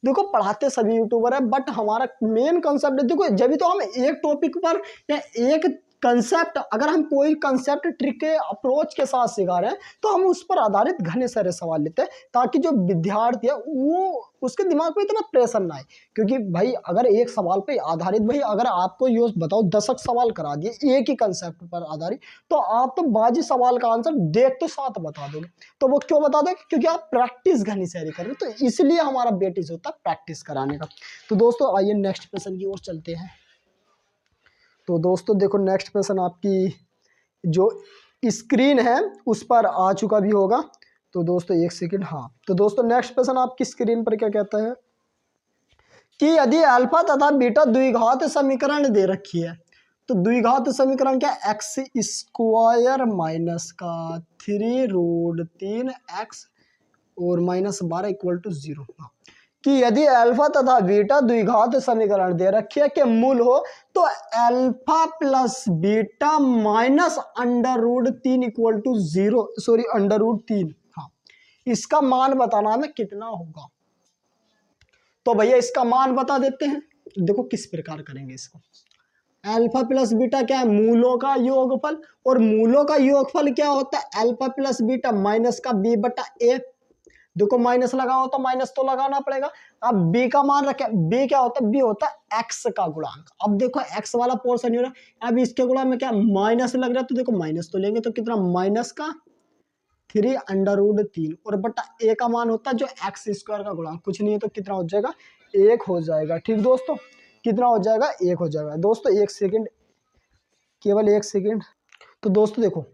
देखो पढ़ाते सभी यूट्यूबर है, बट हमारा मेन कंसेप्ट देखो, जब भी तो हम एक टॉपिक पर या एक कंसेप्ट, अगर हम कोई कंसेप्ट ट्रिक के अप्रोच के साथ सिखा रहे हैं तो हम उस पर आधारित घने सारे सवाल लेते हैं, ताकि जो विद्यार्थी है वो उसके दिमाग पे इतना प्रेशर ना आए। क्योंकि भाई अगर एक सवाल पे आधारित, भाई अगर आपको ये बताओ 10 सवाल करा दिए एक ही कंसेप्ट पर आधारित, तो आप तो बाजी सवाल का आंसर देख तो 7 बता दोगे। तो वो क्यों बता दोगे? क्योंकि आप प्रैक्टिस घनी सारी कर रहे हो। तो इसलिए हमारा बेटिस होता है प्रैक्टिस कराने का। तो दोस्तों आइए नेक्स्ट क्वेश्चन की ओर चलते हैं। तो दोस्तों देखो नेक्स्ट क्वेश्चन आपकी जो स्क्रीन है उस पर आ चुका भी होगा। तो दोस्तों एक सेकंड, हाँ। तो दोस्तों नेक्स्ट क्वेश्चन आपकी स्क्रीन पर क्या कहता है कि यदि अल्फा तथा बीटा द्विघात समीकरण दे रखी है, तो द्विघात समीकरण क्या? एक्स स्क्वायर माइनस का 3√3x और -12 इक्वल टू 0। कि यदि अल्फा तथा बीटा द्विघात समीकरण दे रखी है के मूल हो, तो alpha plus beta minus √3 equal to 0, sorry √3, हाँ, इसका मान बताना हमें कितना होगा। तो भैया इसका मान बता देते हैं। देखो किस प्रकार करेंगे इसको। अल्फा प्लस बीटा क्या है? मूलों का योगफल। और मूलों का योगफल क्या होता है? अल्फा प्लस बीटा माइनस का b बटा a। देखो माइनस लगाओ तो माइनस तो लगाना पड़ेगा। अब b का मान रखे, b क्या होता है? b होता है x का गुणांक। अब देखो x वाला पोर्शन हो रहा है, अब इसके गुणा में क्या माइनस लग रहा है, तो देखो माइनस तो लेंगे, तो कितना? माइनस का 3√3 और बटा a का मान होता है जो एक्स स्क्वायर का गुणांक, कुछ नहीं है, तो कितना हो जाएगा? 1 हो जाएगा। ठीक दोस्तों, कितना हो जाएगा? 1 हो जाएगा। दोस्तों एक सेकंड, केवल 1 सेकंड। तो दोस्तों देखो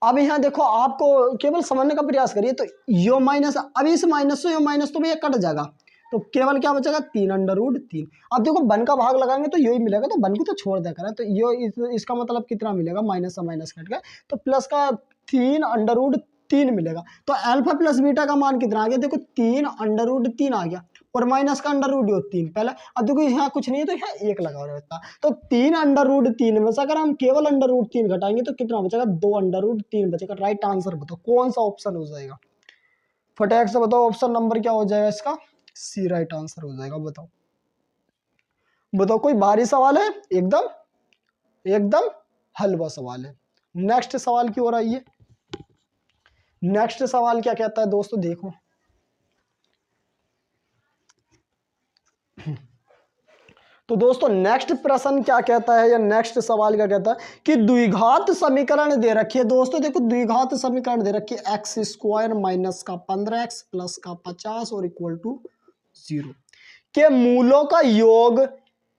अब यहाँ देखो, आपको केवल समझने का प्रयास करिए। तो यो माइनस, अब इस माइनस से यो माइनस तो भैया कट जाएगा, तो केवल क्या बचेगा? 3√3। अब देखो वन का भाग लगाएंगे तो यो ही मिलेगा, तो वन को तो छोड़ दिया करें। तो यो इसका मतलब कितना मिलेगा? माइनस से माइनस कट गया, तो प्लस का 3√3 मिलेगा। तो अल्फा प्लस बीटा का मान कितना आ गया? देखो 3√3 आ गया, और माइनस का √3 पहले। अब देखो यहाँ कुछ नहीं है, तो यहाँ 1 लगा रहता है। तो 3√3 में से अगर हम केवल √3 घटाएंगे तो कितना बचेगा? 2√3 बचेगा। राइट आंसर बताओ कौन सा ऑप्शन हो जाएगा? फटाक से बताओ, ऑप्शन नंबर क्या हो जाएगा इसका? सी राइट आंसर हो जाएगा। बताओ बताओ, कोई भारी सवाल है? एकदम एकदम हलवा सवाल है। नेक्स्ट सवाल की ओर आइए। नेक्स्ट सवाल क्या कहता है दोस्तों? देखो तो दोस्तों नेक्स्ट प्रश्न क्या कहता है, या नेक्स्ट सवाल क्या कहता है कि द्विघात समीकरण दे रखी है। दोस्तों देखो द्विघात समीकरण दे रखी है एक्स स्क्वायर माइनस का 15x प्लस का 50 और इक्वल टू 0 के मूलों का योग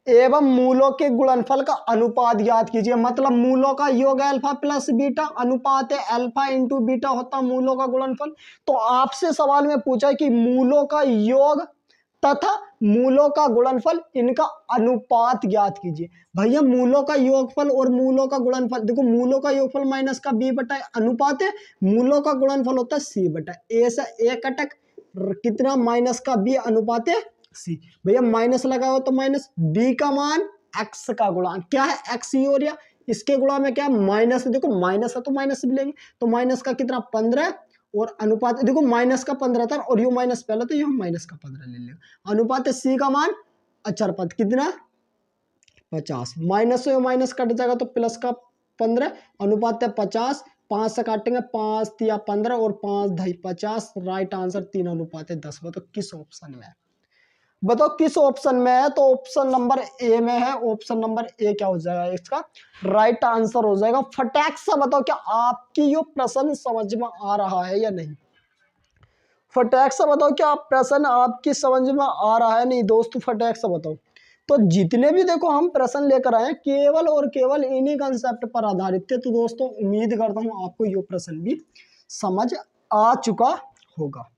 एवं मूलों के गुणनफल का अनुपात ज्ञात कीजिए। मतलब मूलों का योग अल्फा प्लस बीटा, अनुपात है अल्फा इंटू बीटा होता मूलों का गुणनफल। तो आपसे सवाल में पूछा कि मूलों का योग तथा मूलों का गुणनफल, इनका अनुपात ज्ञात कीजिए। भैया मूलों का योगफल और मूलों का गुणनफल, देखो मूलों का योगफल माइनस का b बटा अनुपात है, मूलों का गुणनफल होता है c बटा a से a कटक कितना? माइनस का b अनुपात है c। भैया माइनस लगाओ तो माइनस, b का मान x का गुणांक क्या है? x ही हो रहा, इसके गुणा में क्या माइनस, देखो माइनस है तो माइनस भी लेंगे, तो माइनस का कितना? 15 और अनुपात देखो माइनस का 15 था और यू माइनस पहला, तो यू माइनस का 15 ले लेगा। अनुपात सी का मान अचर पद कितना? 50। माइनस से माइनस कट जाएगा तो प्लस का 15, अनुपात है 50, 5 से काटेंगे 5 या 15 और 5 ढाई 50। Right answer 3:10। बताओ किस ऑप्शन में है? बताओ किस ऑप्शन में है? तो ऑप्शन नंबर ए में है। ऑप्शन नंबर ए क्या हो जाएगा इसका? राइट आंसर हो जाएगा। फटाक से बताओ क्या आपकी ये प्रश्न समझ में आ रहा है या नहीं? फटाक से बताओ क्या प्रश्न आपकी समझ में आ रहा है? नहीं दोस्तों फटाक से बताओ। तो जितने भी देखो हम प्रश्न लेकर आए केवल और केवल इन्हीं कंसेप्ट पर आधारित थे। तो दोस्तों उम्मीद करता हूं आपको ये प्रश्न भी समझ आ चुका होगा।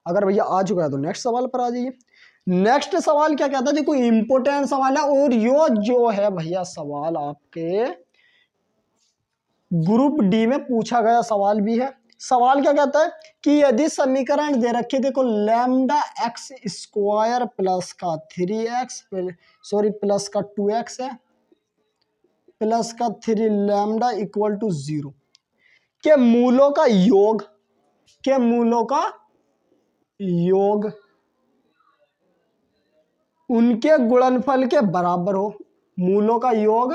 अगर भैया आ चुका है तो नेक्स्ट सवाल पर आ जाइए। नेक्स्ट सवाल क्या कहता है? देखो इंपोर्टेंट सवाल है, और यो जो है भैया सवाल आपके ग्रुप डी में पूछा गया सवाल भी है, सवाल क्या कहता है कि यदि समीकरण दे रखे, देखो लैम्डा एक्स स्क्वायर प्लस का 3x, सॉरी प्लस का 2x है, प्लस का 3 लैम्डा इक्वल टू 0 के मूलों का योग, के मूलों का योग उनके गुणनफल के बराबर हो, मूलों का योग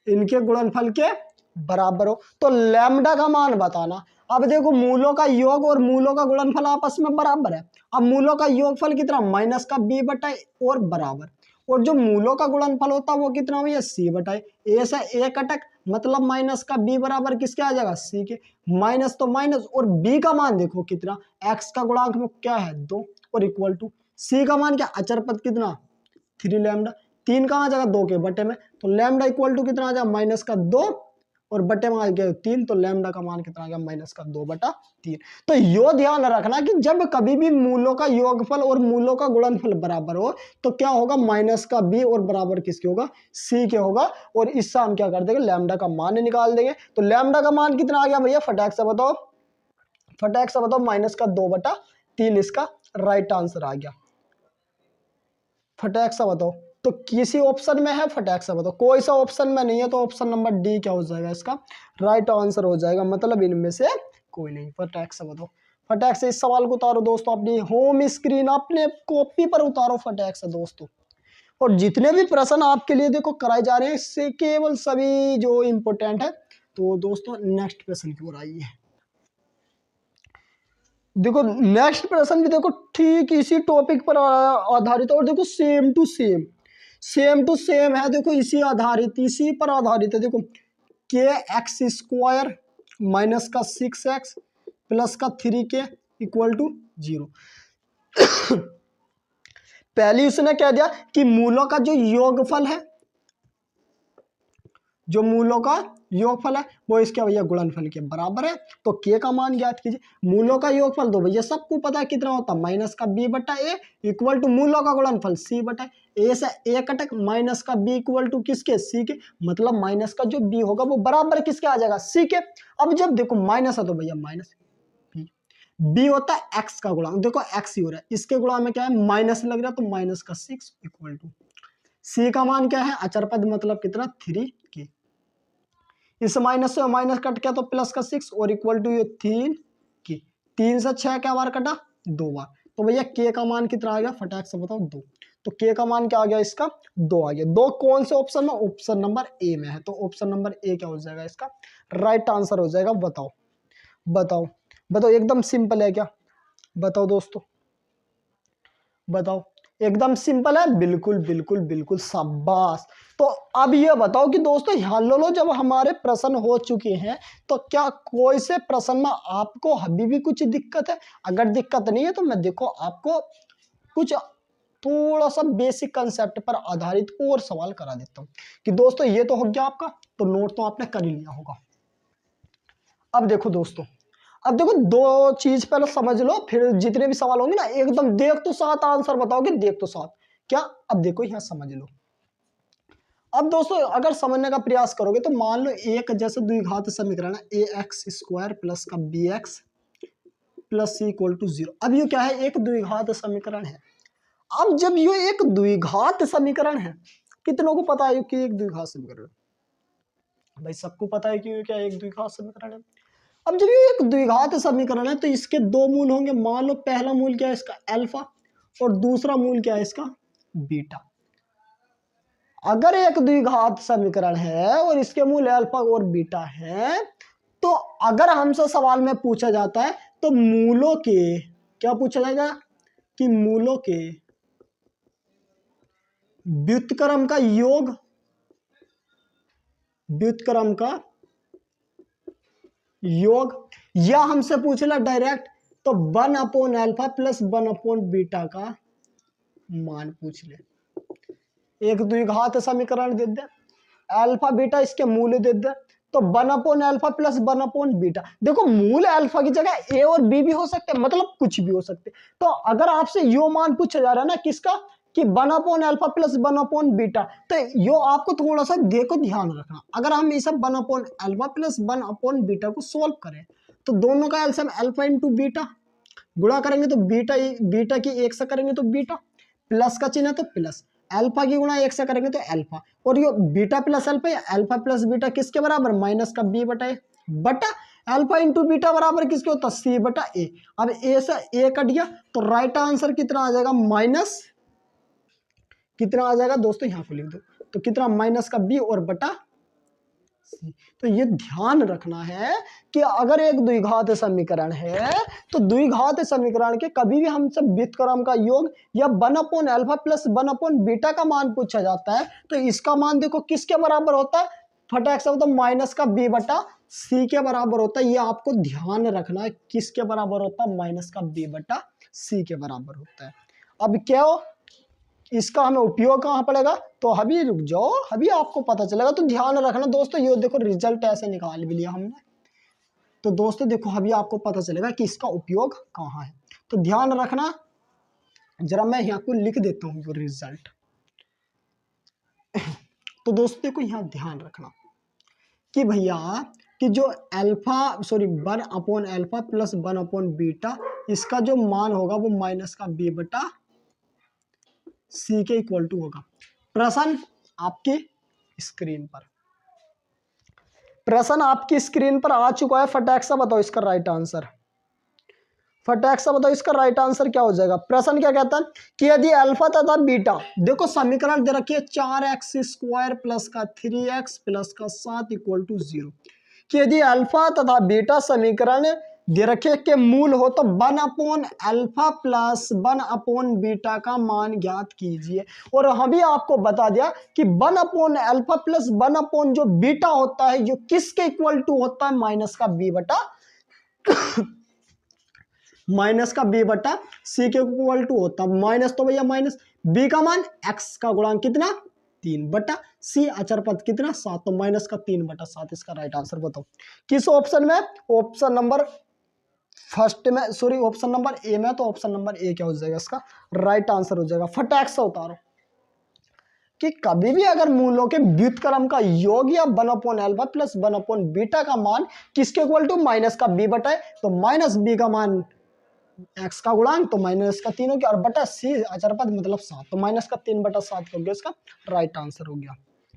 इनके गुणनफल के बराबर हो। तो लैम्डा का मान बताना। अब देखो मूलों का योग और मूलों का गुणनफल आपस में बराबर है। अब मूलों का योगफल कितना, माइनस का b बटा और बराबर, और जो मूलों का गुणनफल होता है वो कितना हो, ये c बटा a से a कटक, मतलब माइनस का b बराबर किसके आ जाएगा, c के। माइनस तो माइनस, और b का मान देखो कितना, x का गुणांक में क्या है 2, और इक्वल टू c का मान क्या, अचर पद कितना 3 लैम्डा, 3 कहाँ आ जाएगा 2 के बटे में, तो लैम्डा इक्वल टू कितना आ जाएगा माइनस का 2, और बटे में आ गया 3, तो लैम्डा का मान कितना आ गया माइनस का 2 बटा 3। तो यो ध्यान रखना कि जब कभी भी मूलों का योगफल और मूलों का गुणनफल बराबर हो तो क्या होगा, माइनस का b और बराबर किसके होगा, c के होगा, और इससे हम क्या कर देंगे, लैम्डा का मान निकाल देंगे। तो लैम्डा का मान कितना आ गया भैया, फटाक से बताओ, फटाक से बताओ, माइनस का 2 बटा 3 इसका राइट आंसर आ गया। फटाक सा बताओ, तो किसी ऑप्शन में है, फटाक सा बताओ, कोई सा ऑप्शन में नहीं है, तो ऑप्शन नंबर डी क्या हो जाएगा, इसका राइट आंसर हो जाएगा, मतलब इनमें से कोई नहीं। फटाक से बताओ, फटाक से इस सवाल को उतारो दोस्तों, अपनी होम स्क्रीन अपने कॉपी पर उतारो फटाक से दोस्तों। और जितने भी प्रश्न आपके लिए देखो कराए जा रहे हैं, इससे केवल सभी जो इंपॉर्टेंट है। तो दोस्तों नेक्स्ट प्रश्न की ओर आइए। देखो नेक्स्ट प्रश्न भी देखो ठीक इसी टॉपिक पर आधारित है, और देखो same to same, same to same है, देखो इसी आधारित, इसी पर आधारित है। देखो के एक्स स्क्वायर माइनस का 6x प्लस का 3k इक्वल टू 0। पहले उसने कह दिया कि मूलों का जो योगफल है, जो मूलों का योगफल है वो इसके भैया गुणनफल के बराबर है। तो k का मान ज्ञात कीजिए। मूलों का योगफल दो भैया सबको पता है कितना होता है, माइनस का b बटा a इक्वल टू मूलों का गुणनफल c बटा a से a कटक, माइनस का b इक्वल टू किसके, c के, मतलब माइनस का जो b होगा वो बराबर किसके आ जाएगा, c के। अब जब देखो माइनस है तो भैया माइनस, b होता है x का गुणा, देखो x ही हो रहा है, इसके गुणा में क्या है माइनस लग रहा है, तो माइनस का 6 इक्वल टू c का मान क्या है, अचर पद मतलब कितना 3k, इस माइनस से माइनस कट गया तो प्लस का 6 और इक्वल टू ये 3 की, 3 से 6 क्या बार कटा, 2 बार। तो भैया के का मान कितना आ गया, फटाक से बताओ 2। तो के का मान क्या आ गया, इसका 2 आ गया। 2 कौन से ऑप्शन में, ऑप्शन नंबर ए में है, तो ऑप्शन नंबर ए क्या हो जाएगा, इसका राइट आंसर हो जाएगा। बताओ बताओ बताओ, एकदम सिंपल है क्या, बताओ दोस्तों बताओ, एकदम सिंपल है, बिल्कुल बिल्कुल बिल्कुल, शाबाश। तो अब ये बताओ कि दोस्तों ध्यान लो, जब हमारे प्रश्न हो चुके हैं तो क्या कोई से प्रश्न में आपको अभी भी कुछ दिक्कत है, अगर दिक्कत नहीं है तो मैं देखो आपको कुछ थोड़ा सा बेसिक कंसेप्ट पर आधारित और सवाल करा देता हूं कि दोस्तों ये तो हो गया आपका, तो नोट तो आपने कर ही लिया होगा। अब देखो दोस्तों, अब देखो दो चीज पहले समझ लो, फिर जितने भी सवाल होंगे ना एकदम देख तो साथ आंसर बताओगे, देख तो साथ क्या। अब देखो यहां समझ लो, अब दोस्तों अगर समझने का प्रयास करोगे तो मान लो एक जैसे द्विघात समीकरण है, ए एक्स स्क्वायर प्लस का b x plus c equal to 0। अब ये क्या है, एक द्विघात समीकरण है। अब जब ये एक द्विघात समीकरण है, कितनों को पता है कि एक द्विघात समीकरण है, भाई सबको पता है कि ये क्या एक द्विघात समीकरण है। अब जब ये एक द्विघात समीकरण है तो इसके दो मूल होंगे, मान लो पहला मूल क्या है इसका अल्फा, और दूसरा मूल क्या है इसका बीटा। अगर एक द्विघात समीकरण है और इसके मूल अल्फा और बीटा है, तो अगर हमसे सवाल में पूछा जाता है तो मूलों के, क्या पूछा जाएगा कि मूलों के व्युत्क्रम का योग, व्युत्क्रम का योग, या हमसे पूछना डायरेक्ट तो 1 upon alpha plus 1 upon beta का मान पूछ ले। एक द्विघात समीकरण दे दे, अल्फा बीटा इसके मूल दे दे, तो 1 upon alpha plus 1 upon beta. देखो मूल अल्फा की जगह ए और बी भी हो सकते हैं, मतलब कुछ भी हो सकते। तो अगर आपसे यो मान पूछा जा रहा है ना किसका, कि 1 upon alpha plus 1 upon beta, तो यो आपको थोड़ा सा देखो ध्यान रखना। अगर हम इसे 1 upon alpha plus 1 upon beta को सोल्व करें तो दोनों का एलसीएम अल्फा इंटू बीटा, गुणा करेंगे तो बीटा, बीटा की एक से करेंगे तो बीटा, प्लस का चिन्ह है तो प्लस, अल्फा की गुणा एक से करेंगे तो अल्फा, और ये बीटा प्लस अल्फा या अल्फा प्लस बीटा किसके बराबर, माइनस का बी बटा ए, बटा अल्फा इंटू बीटा बराबर किसके होता है, सी बटा ए। अब ए से ए कट गया तो राइट आंसर कितना आ जाएगा, माइनस कितना आ जाएगा दोस्तों, यहाँ को लिख दो, तो कितना माइनस का बी और बटा सी। तो ये ध्यान रखना है कि अगर एक द्विघात समीकरण है तो द्विघात समीकरण के कभी भी हमसे व्युत्क्रम का योग या 1 अल्फा प्लस 1 बीटा का मान पूछा जाता है तो इसका मान देखो किसके बराबर होता है, फटाक से बताओ, माइनस का बी बटा सी के बराबर होता है। ये आपको ध्यान रखना है, किसके बराबर होता है, माइनस का बी बटा सी के बराबर होता है। अब क्या हो, इसका हमें उपयोग कहाँ पड़ेगा, तो अभी रुक जाओ, अभी आपको पता चलेगा। तो ध्यान रखना दोस्तों, ये देखो रिजल्ट ऐसे निकाल भी लिया हमने। तो दोस्तों देखो अभी आपको पता चलेगा कि इसका उपयोग कहाँ है। तो ध्यान रखना, जरा मैं यहाँ को लिख देता हूँ जो रिजल्ट। तो दोस्तों देखो यहाँ ध्यान रखना कि भैया कि जो alpha sorry 1 alpha plus 1 beta, इसका जो मान होगा वो माइनस का बी बटा सी के इक्वल टू होगा। प्रश्न आपकी स्क्रीन पर, प्रश्न आपकी स्क्रीन पर आ चुका है। फटाक से बताओ इसका राइट आंसर, फटाक से बताओ इसका राइट आंसर क्या हो जाएगा। प्रश्न क्या कहता है कि यदि अल्फा तथा बीटा, देखो समीकरण दे रखिए 4x² प्लस का 3x प्लस का 7 इक्वल टू 0, कि यदि अल्फा तथा बीटा समीकरण दे रखे के मूल हो तो 1 अल्फा प्लस 1 बीटा का मान ज्ञात कीजिए। और हम भी आपको बता दिया कि 1 अल्फा प्लस 1 जो बीटा होता है जो किसके इक्वल टू होता है, माइनस का बी बटा माइनस का बी बटा सी के इक्वल टू होता है। माइनस तो भैया माइनस, बी का मान एक्स का गुणांक कितना 3 बटा सी अचर पद कितना 7, तो माइनस का 3 बटा 7 इसका राइट आंसर बताओ किस ऑप्शन में, ऑप्शन नंबर फर्स्ट में, सॉरी ऑप्शन नंबर ए में। तो ऑप्शन नंबर ए क्या हो जाएगा इसका राइट आंसर हो जाएगा। फटाक से उतारो कि कभी भी अगर मूलों के व्युत्क्रम का योग या 1 अल्फा प्लस 1 बीटा का मान किसके इक्वल टू माइनस का बी बटा है, तो माइनस बी का मान एक्स का गुणांक तो माइनस का 3 हो गया, और बटा सी अचर पद मतलब 7, तो माइनस का 3 बटा 7 हो गया, इसका राइट आंसर हो गया।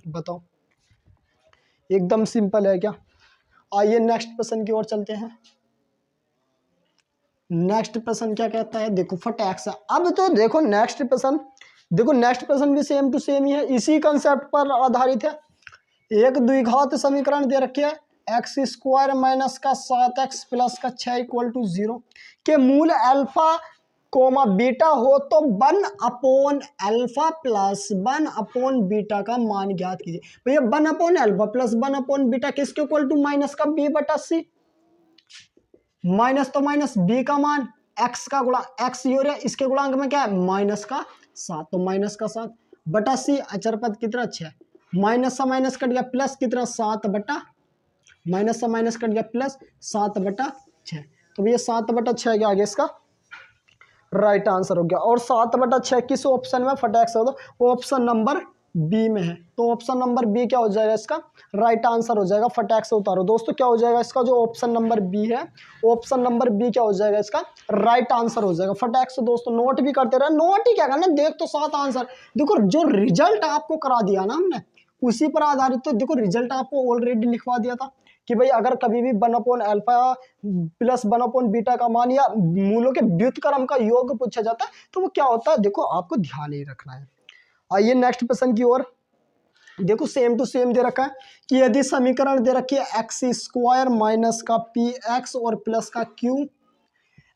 बताओ एकदम सिंपल है क्या। आइए नेक्स्ट प्रश्न की ओर चलते हैं। नेक्स्ट प्रश्न क्या कहता है, देखो फटाक से, अब तो देखो नेक्स्ट प्रश्न, देखो नेक्स्ट प्रश्न भी सेम टू सेम ही है, इसी कंसेप्ट पर आधारित है। एक द्विघात समीकरण दे रखे है x² माइनस का 7x प्लस का 6 इक्वल टू 0 के मूल अल्फा कोमा बीटा हो तो 1 अल्फा प्लस 1 बीटा का मान ज्ञात कीजिए। भैया 1 अल्फा प्लस 1 बीटा किसके इक्वल टू माइनस का बी बटा सी, माइनस तो माइनस बी का मान एक्स का गुणा एक्स हो रहा है, इसके गुणांक में क्या है माइनस का 7, तो माइनस का 7 बटा सी अचर पद कितना 6, माइनस से माइनस कट गया प्लस कितना 7 बटा, माइनस से माइनस कट गया प्लस 7 बटा 6, तो भैया 7 बटा 6 के आगे इसका राइट आंसर हो गया। और 7 बटा 6 किस ऑप्शन में, फटाक से वो ऑप्शन नंबर बी में है, तो ऑप्शन नंबर बी क्या हो जाएगा इसका राइट आंसर हो जाएगा। फटाक से उतारो दोस्तों, क्या हो जाएगा इसका जो ऑप्शन नंबर बी है, ऑप्शन नंबर बी क्या हो जाएगा इसका राइट आंसर हो जाएगा। फटाक से दोस्तों नोट भी करते रहे, नोट ही क्या करना, देख तो 7 आंसर, देखो जो रिजल्ट आपको करा दिया ना हमने उसी पर आधारित, तो देखो रिजल्ट आपको ऑलरेडी लिखवा दिया था कि भाई अगर कभी भी 1 अल्फा प्लस 1 बीटा का मान या मूलों के व्युत्क्रम का योग पूछा जाता है तो वो क्या होता है, देखो आपको ध्यान ही रखना है। आइए नेक्स्ट प्रश्न की ओर, देखो सेम टू सेम दे रखा है कि यदि समीकरण दे रखी है x² माइनस का पी एक्स और प्लस का Q,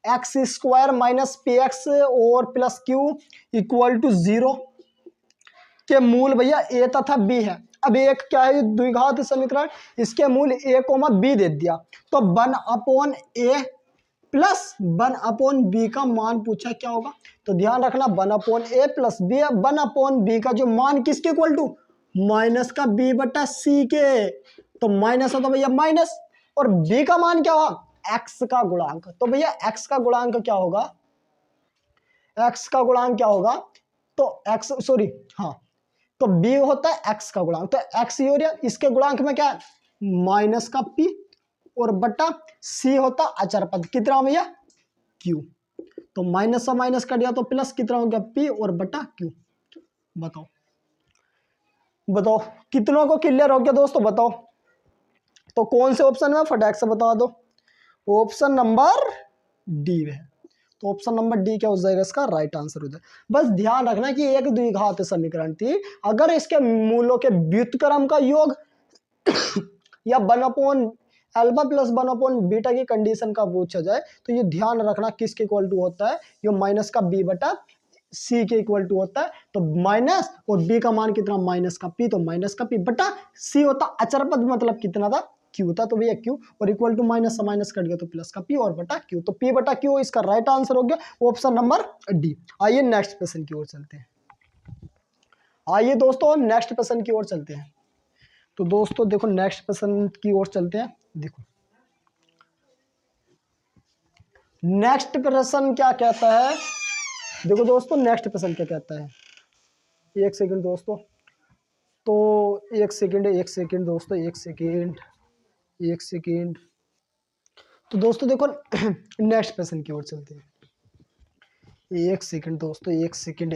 x² minus P x और प्लस क्यू इक्वल टू 0 के मूल भैया a तथा b है। अब एक क्या है द्विघात समीकरण, इसके मूल a कोमा b दे दिया, तो 1/a प्लस 1/b का मान पूछा क्या होगा, तो ध्यान रखना 1/a प्लस b, 1/b का जो मान किसके इक्वल टू माइनस का b बटा c के, तो माइनस है तो भैया माइनस, और b का मान क्या होगा x का गुणांक, तो भैया x का गुणांक क्या होगा, x का गुणांक क्या होगा, तो x सॉरी हाँ, तो b होता है x का गुणांक, तो x ही हो रहा है, इसके गुणांक में क्या है माइनस का p, और बटा सी होता अचर पद, कितना भैया क्यू। तो माइनस से माइनस कट गया तो प्लस कितना हो गया पी और बटा क्यू। बताओ बताओ कितनों को क्लियर हो गया दोस्तों, बताओ। तो कौन से ऑप्शन में, फटाक से बता दो। ऑप्शन नंबर डी है। तो ऑप्शन नंबर डी क्या हो जाएगा, इसका राइट आंसर हो जाएगा। बस ध्यान रखना कि एक द्विघात समीकरण थी, अगर इसके मूलों के व्युत्क्रम का योग या 1/, अल्फा प्लस 1/, बीटा की कंडीशन का पूछा जाए तो ये ध्यान रखना किसके इक्वल टू होता है, ये माइनस का बी बटा सी के इक्वल टू होता है। तो माइनस और बी का मान कितना, माइनस का पी, तो माइनस का पी बटा सी होता अचर पद, मतलब कितना था क्यू था, तो भैया क्यू, और इक्वल टू माइनस से माइनस कट गया तो प्लस का पी और बटा क्यू। तो पी बटा क्यू इसका राइट आंसर हो गया ऑप्शन नंबर डी। आइए नेक्स्ट क्वेश्चन की ओर चलते हैं। आइए दोस्तों नेक्स्ट क्वेश्चन की ओर चलते हैं। तो दोस्तों देखो नेक्स्ट क्वेश्चन की ओर चलते हैं। देखो नेक्स्ट प्रश्न क्या कहता है, देखो दोस्तों नेक्स्ट प्रश्न क्या कहता है, एक सेकंड दोस्तों। तो एक सेकंड दोस्तों, एक सेकंड। तो दोस्तों देखो नेक्स्ट प्रश्न की ओर चलते हैं। एक सेकंड दोस्तों, एक सेकंड।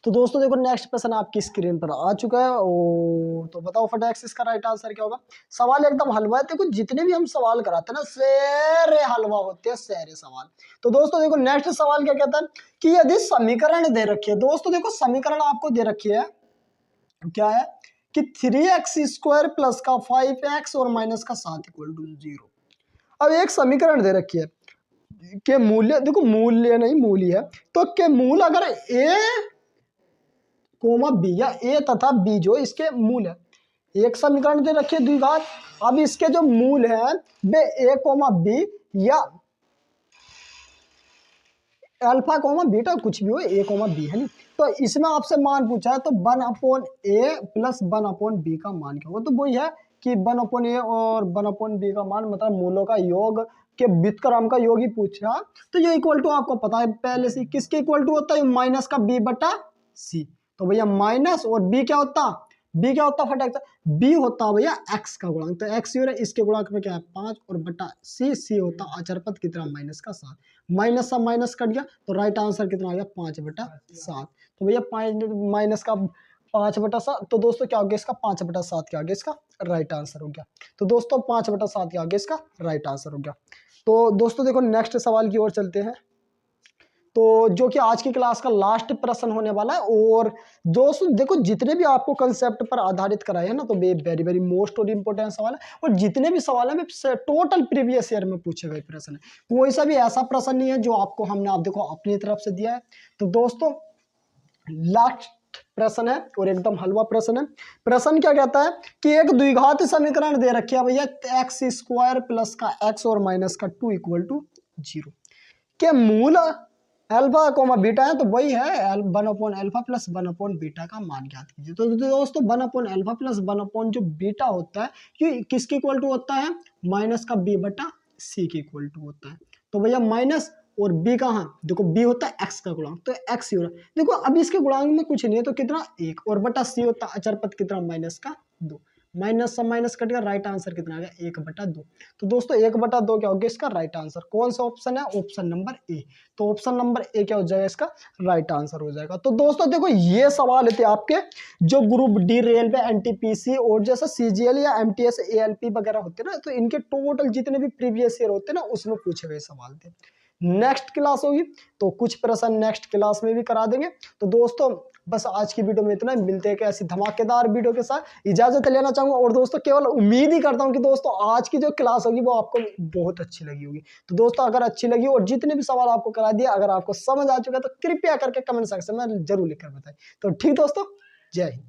तो दोस्तों देखो नेक्स्ट प्रश्न आपकी स्क्रीन पर आ चुका है। ओ तो बताओ फटाक से इसका राइट आंसर क्या होगा। सवाल एकदम हलवा है, देखो जितने भी हम सवाल कराते हैं ना सारे हलवा होते हैं, सारे सवाल। तो दोस्तों देखो नेक्स्ट सवाल क्या कहता है कि यदि समीकरण दे रखी है, दोस्तों देखो समीकरण आपको दे रखी है, क्या है कि 3x² प्लस का 5x और माइनस का 7 इक्वल टू 0। अब एक समीकरण दे रखी है के मूल्य, देखो मूल्य नहीं मूल्य है, तो के मूल अगर ए कोमा बी या ए तथा बी जो इसके मूल है, एक समीकरण दे रखिए द्विघात। अब इसके जो मूल है वे ए कोमा बी या अल्फा कोमा बीटा कुछ भी हो, ए कोमा बी है नहीं। तो इसमें आपसे मान पूछा है तो 1/a प्लस 1/b का मान क्या होगा, तो वही है कि 1/a और 1/b का मान मतलब मूलों का योग के व्युत्क्रम का योग ही पूछा। तो ये इक्वल टू आपको पता है पहले से किसके इक्वल टू होता है, माइनस का b बटा c। तो भैया माइनस और b क्या होता, b क्या होता फटाक से, b होता भैया x का गुणांक। तो x और इसके गुणांक में क्या है 5 और बटा c होता अचर पद कितना माइनस का 7। माइनस सा माइनस कट गया तो राइट आंसर कितना आ गया 5/7। तो भैया 5 माइनस का 5/7, तो दोस्तों क्या हो गया इसका 5/7 क्या हो गया इसका राइट आंसर हो गया। तो दोस्तों 5/7 क्या हो गया इसका राइट आंसर हो गया। तो दोस्तों देखो नेक्स्ट सवाल की ओर चलते हैं। तो जो कि आज की क्लास का लास्ट प्रश्न होने वाला है, और दोस्तों देखो जितने भी आपको कंसेप्ट पर आधारित कराए हैं ना, तो वे वेरी वेरी मोस्ट और इम्पोर्टेंट सवाल है, और जितने भी सवाल है वे टोटल प्रीवियस ईयर में पूछे गए प्रश्न है। कोई सा भी ऐसा प्रश्न नहीं है जो आपको हमने आप देखो अपनी तरफ से दिया है। तो दोस्तों लास्ट प्रश्न है और एकदम हलवा प्रश्न है। प्रश्न क्या कहता है कि एक द्विघात समीकरण दे रखी है भैया x² प्लस का x और माइनस का 2 इक्वल टू 0 के मूल अल्फा कोमा बीटा है, तो वही है 1/अल्फा प्लस 1/बीटा का मान ज्ञात कीजिए। तो दोस्तों 1/अल्फा प्लस 1 जो बीटा होता है ये किसके इक्वल टू होता है, माइनस का b बटा c के इक्वल टू होता है। तो भैया माइनस और b कहाँ, देखो b होता है x का गुणांक, तो x ही हो रहा है। देखो अब इसके गुणांक में कुछ नहीं है तो कितना 1 और बटा c होता है अचर पद कितना माइनस का 2। माइनस से माइनस कट गया, राइट आंसर कितना आ गया 1/2। तो दोस्तों 1/2 क्या हो गया इसका राइट आंसर। कौन सा ऑप्शन है, ऑप्शन नंबर ए। तो ऑप्शन नंबर ए क्या हो जाएगा इसका राइट आंसर हो जाएगा। तो दोस्तों देखो ये सवाल थे आपके जो ग्रुप डी रेलवे एनटीपीसी और जैसा सीजीएल या एमटीएस एएलपी वगैरह होते हैं ना, तो इनके टोटल जितने भी प्रीवियस ईयर होते हैं ना उसमें पूछे गए सवाल थे। नेक्स्ट क्लास होगी तो कुछ प्रश्न नेक्स्ट क्लास में भी करा देंगे। तो दोस्तों बस आज की वीडियो में इतना ही, मिलते हैं कि ऐसी धमाकेदार वीडियो के साथ इजाजत लेना चाहूंगा। और दोस्तों केवल उम्मीद ही करता हूं कि दोस्तों आज की जो क्लास होगी वो आपको बहुत अच्छी लगी होगी। तो दोस्तों अगर अच्छी लगी और जितने भी सवाल आपको करा दिया अगर आपको समझ आ चुका है तो कृपया करके कमेंट सेक्शन में जरूर लिखकर बताएं। तो ठीक दोस्तों, जय हिंद।